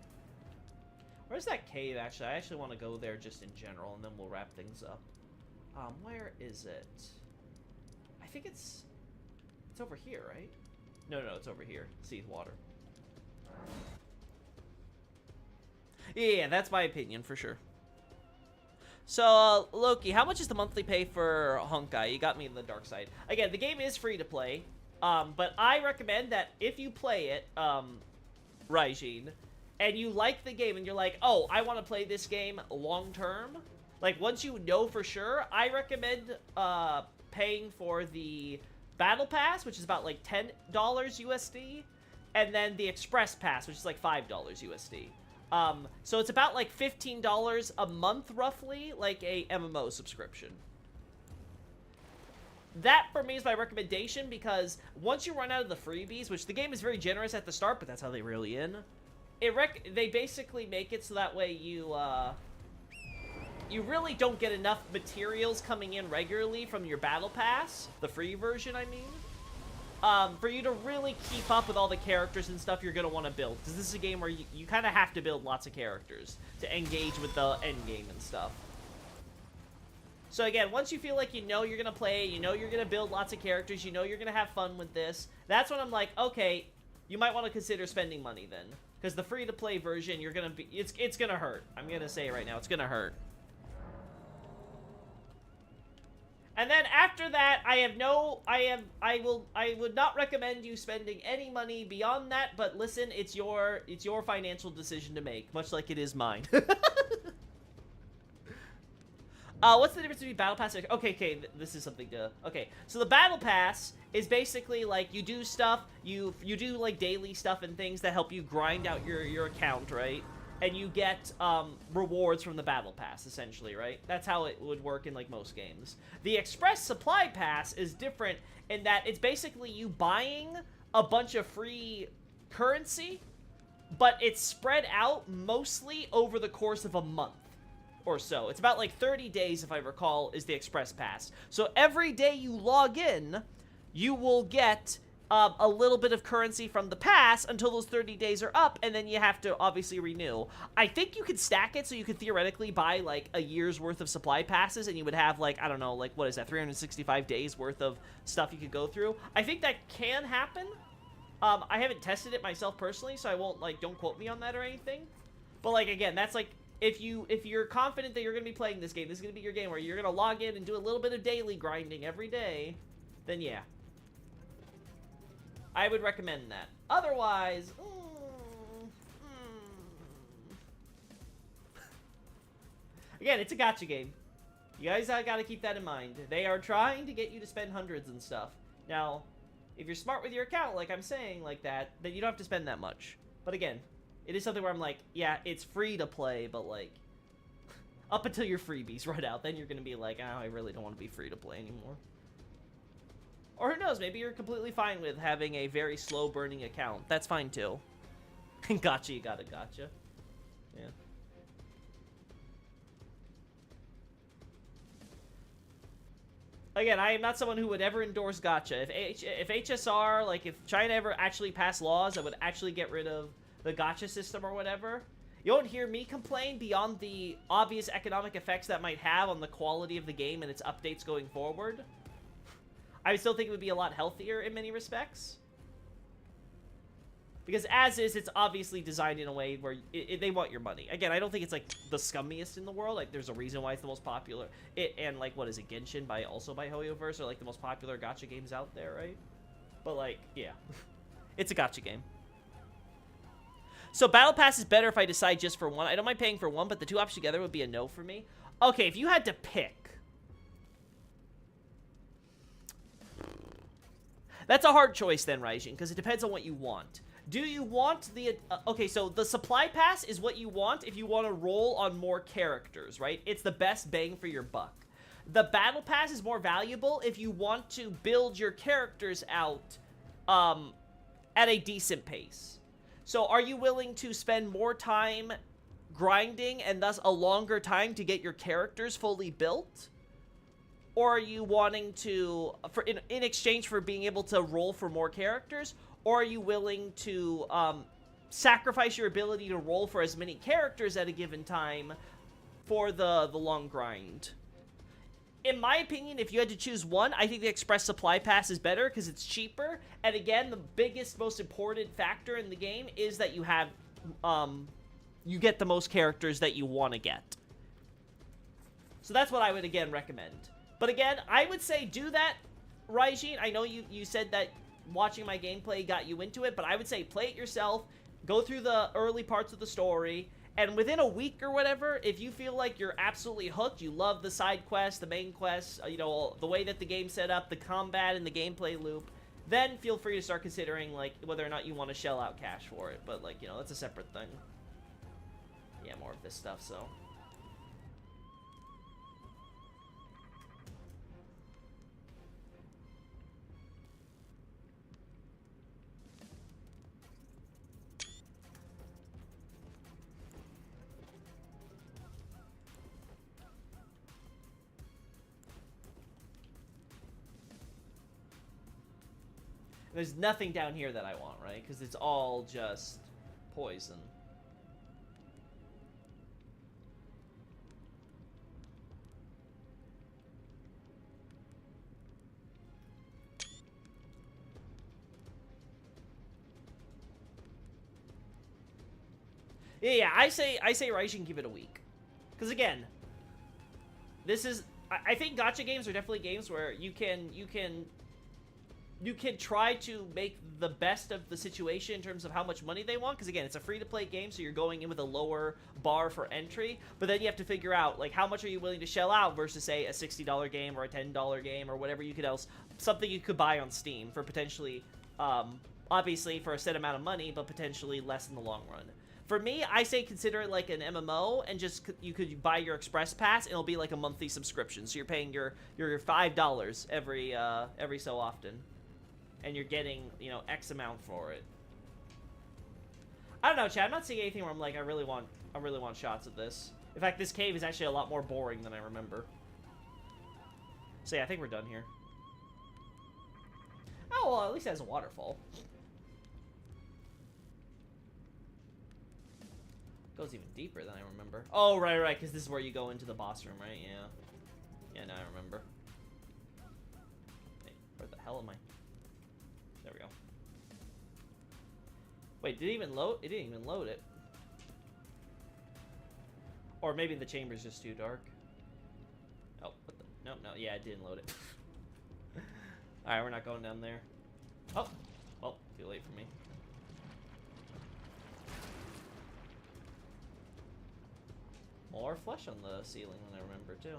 Where's that cave, actually? I actually want to go there just in general, and then we'll wrap things up. Where is it? I think it's over here, right? No, it's over here. Seath water. Yeah, that's my opinion, for sure. So, Loki, how much is the monthly pay for Honkai? You got me in the dark side. Again, the game is free to play. But I recommend that if you play it, Raijin, and you like the game and you're like, oh, I want to play this game long term, like once you know for sure, I recommend paying for the Battle Pass, which is about like $10 USD, and then the Express Pass, which is like $5 USD. So it's about like $15 a month, roughly, like a MMO subscription. That, for me, is my recommendation, because once you run out of the freebies, which the game is very generous at the start, but that's how they reel you in, they basically make it so that way you really don't get enough materials coming in regularly from your Battle Pass, the free version, I mean, for you to really keep up with all the characters and stuff you're going to want to build, because this is a game where you kind of have to build lots of characters to engage with the end game and stuff. So again, once you feel like you know you're going to play, you know you're going to build lots of characters, you know you're going to have fun with this, that's when I'm like, okay, you might want to consider spending money then. Because the free-to-play version, you're going to be, it's going to hurt. I'm going to say it right now, it's going to hurt. And then after that, I would not recommend you spending any money beyond that, but listen, it's your financial decision to make, much like it is mine. What's the difference between Battle Pass and... Okay, this is something to... Okay, so the Battle Pass is basically, like, you do stuff, you do, like, daily stuff and things that help you grind out your account, right? And you get, rewards from the Battle Pass, essentially, right? That's how it would work in, like, most games. The Express Supply Pass is different in that it's basically you buying a bunch of free currency, but it's spread out mostly over the course of a month or so. It's about like 30 days, if I recall, is the Express Pass. So every day you log in, you will get a little bit of currency from the pass until those 30 days are up, and then you have to obviously renew. I think you could stack it so you could theoretically buy like a year's worth of supply passes, and you would have like, I don't know, like what is that, 365 days worth of stuff you could go through. I think that can happen. I haven't tested it myself personally, so I won't, like, don't quote me on that or anything. But like, again, that's like, if you're confident that you're going to be playing this game, this is going to be your game where you're going to log in and do a little bit of daily grinding every day, then yeah. I would recommend that. Otherwise, again, it's a gacha game. You guys got to keep that in mind. They are trying to get you to spend hundreds and stuff. Now, if you're smart with your account, like I'm saying, like that, then you don't have to spend that much. But again, it is something where I'm like, yeah, it's free to play, but like, up until your freebies run out, then you're going to be like, oh, I really don't want to be free to play anymore. Or who knows, maybe you're completely fine with having a very slow-burning account. That's fine, too. Gotcha, you got a gotcha. Yeah. Again, I am not someone who would ever endorse gacha. If HSR, like, if China ever actually passed laws that would actually get rid of the gacha system or whatever, you won't hear me complain beyond the obvious economic effects that might have on the quality of the game and its updates going forward. I still think it would be a lot healthier in many respects. Because as is, it's obviously designed in a way where they want your money. Again, I don't think it's, like, the scummiest in the world. Like, there's a reason why it's the most popular. And, like, what is it, Genshin, also by Hoyoverse, are, like, the most popular gacha games out there, right? But, like, yeah. It's a gacha game. So, Battle Pass is better if I decide just for one. I don't mind paying for one, but the two options together would be a no for me. Okay, if you had to pick. That's a hard choice then, Raijin, because it depends on what you want. Do you want the... okay, so the supply pass is what you want if you want to roll on more characters, right? It's the best bang for your buck. The battle pass is more valuable if you want to build your characters out at a decent pace. So are you willing to spend more time grinding and thus a longer time to get your characters fully built? Or are you wanting to, in exchange for being able to roll for more characters, or are you willing to sacrifice your ability to roll for as many characters at a given time for the long grind? In my opinion, if you had to choose one, I think the Express Supply Pass is better because it's cheaper. And again, the biggest, most important factor in the game is that you have, you get the most characters that you want to get. So that's what I would, again, recommend. But again, I would say do that, Raijin. I know you said that watching my gameplay got you into it, but I would say play it yourself, go through the early parts of the story, and within a week or whatever, if you feel like you're absolutely hooked, you love the side quests, the main quests, you know, the way that the game's set up, the combat and the gameplay loop, then feel free to start considering, like, whether or not you want to shell out cash for it. But, like, you know, that's a separate thing. Yeah, more of this stuff, so... There's nothing down here that I want, right? Because it's all just poison. Yeah, I say Raijin give it a week. Because again, this is I think gacha games are definitely games where you can try to make the best of the situation in terms of how much money they want, because again, it's a free-to-play game, so you're going in with a lower bar for entry, but then you have to figure out, like, how much are you willing to shell out versus, say, a $60 game or a $10 game or whatever you could else, something you could buy on Steam for potentially, obviously for a set amount of money, but potentially less in the long run. For me, I say consider it like an MMO, and just you could buy your Express Pass, and it'll be like a monthly subscription, so you're paying your $5 every so often. And you're getting, you know, X amount for it. I don't know, Chad. I'm not seeing anything where I'm like, I really want shots of this. In fact, this cave is actually a lot more boring than I remember. So yeah, I think we're done here. Oh, well, at least it has a waterfall. Goes even deeper than I remember. Oh, right, because this is where you go into the boss room, right? Yeah. Yeah, now I remember. Hey, where the hell am I? There we go. Wait, did it even load? It didn't even load it. Or maybe the chamber's just too dark. Oh, what the? No, yeah, it didn't load it. Alright, we're not going down there. Oh, well, too late for me. More flesh on the ceiling than I remember, too.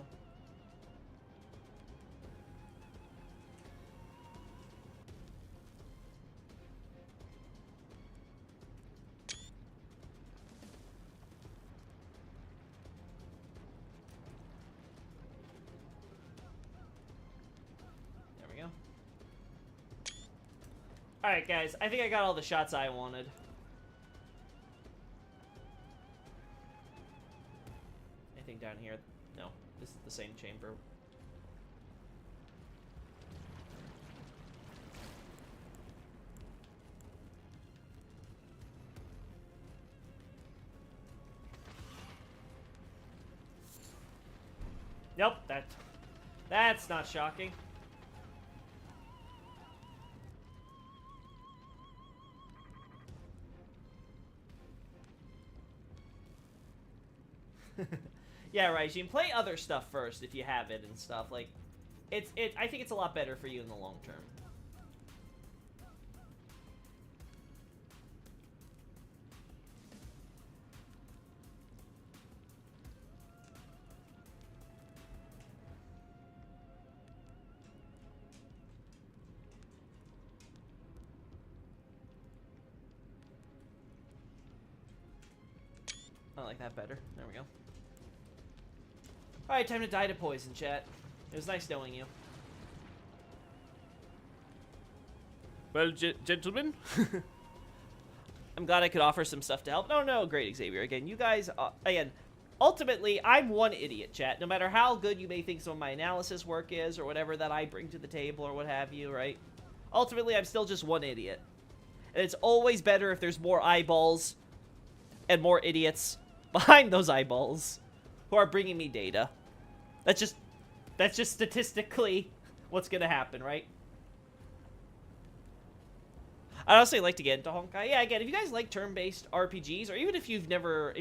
Alright, guys. I think I got all the shots I wanted. Anything down here? No. This is the same chamber. Nope. That's not shocking. Yeah, right. You can play other stuff first if you have it and stuff. Like, I think it's a lot better for you in the long term. I like that better. There we go. Alright, time to die to poison, chat. It was nice knowing you. Well, gentlemen? I'm glad I could offer some stuff to help. No, great, Xavier. Again, you guys, again, ultimately, I'm one idiot, chat. No matter how good you may think some of my analysis work is, or whatever that I bring to the table, or what have you, right? Ultimately, I'm still just one idiot. And it's always better if there's more eyeballs and more idiots behind those eyeballs who are bringing me data. That's just statistically what's gonna happen, right? I'd also like to get into Honkai. Yeah, again, if you guys like turn-based RPGs, or even if you've never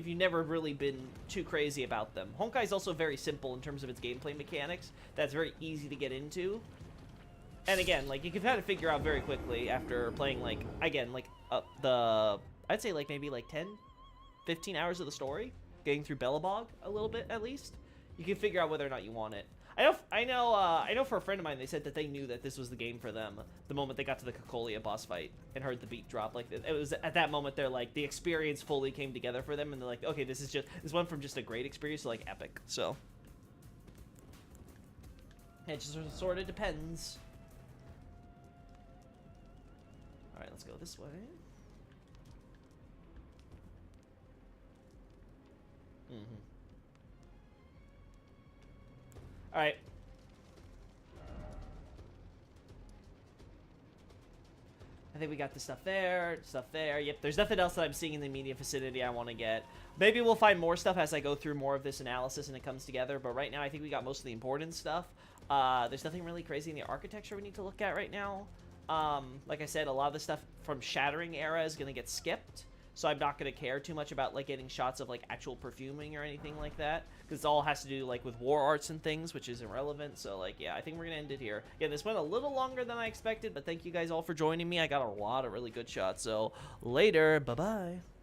really been too crazy about them, Honkai is also very simple in terms of its gameplay mechanics. That's very easy to get into. And again, like, you can kind of figure out very quickly after playing, like, again, like, I'd say, like, maybe, like, 10, 15 hours of the story, getting through Bellabog a little bit, at least. You can figure out whether or not you want it. I know for a friend of mine, they said that they knew that this was the game for them the moment they got to the Cocolia boss fight and heard the beat drop. Like, it was at that moment they're like, the experience fully came together for them, and they're like, okay, this went from just a great experience to, like, epic. So it just sort of depends. All right, let's go this way. All right. I think we got the stuff there. Yep, there's nothing else that I'm seeing in the immediate vicinity I want to get. Maybe we'll find more stuff as I go through more of this analysis and it comes together, but right now I think we got most of the important stuff. There's nothing really crazy in the architecture we need to look at right now. Like I said, a lot of the stuff from Shattering era is going to get skipped. so I'm not going to care too much about, like, getting shots of, like, actual perfuming or anything like that, because it all has to do, like, with war arts and things, which is irrelevant. So, like, yeah, I think we're going to end it here. Again, this went a little longer than I expected, but thank you guys all for joining me. I got a lot of really good shots, so later. Bye-bye.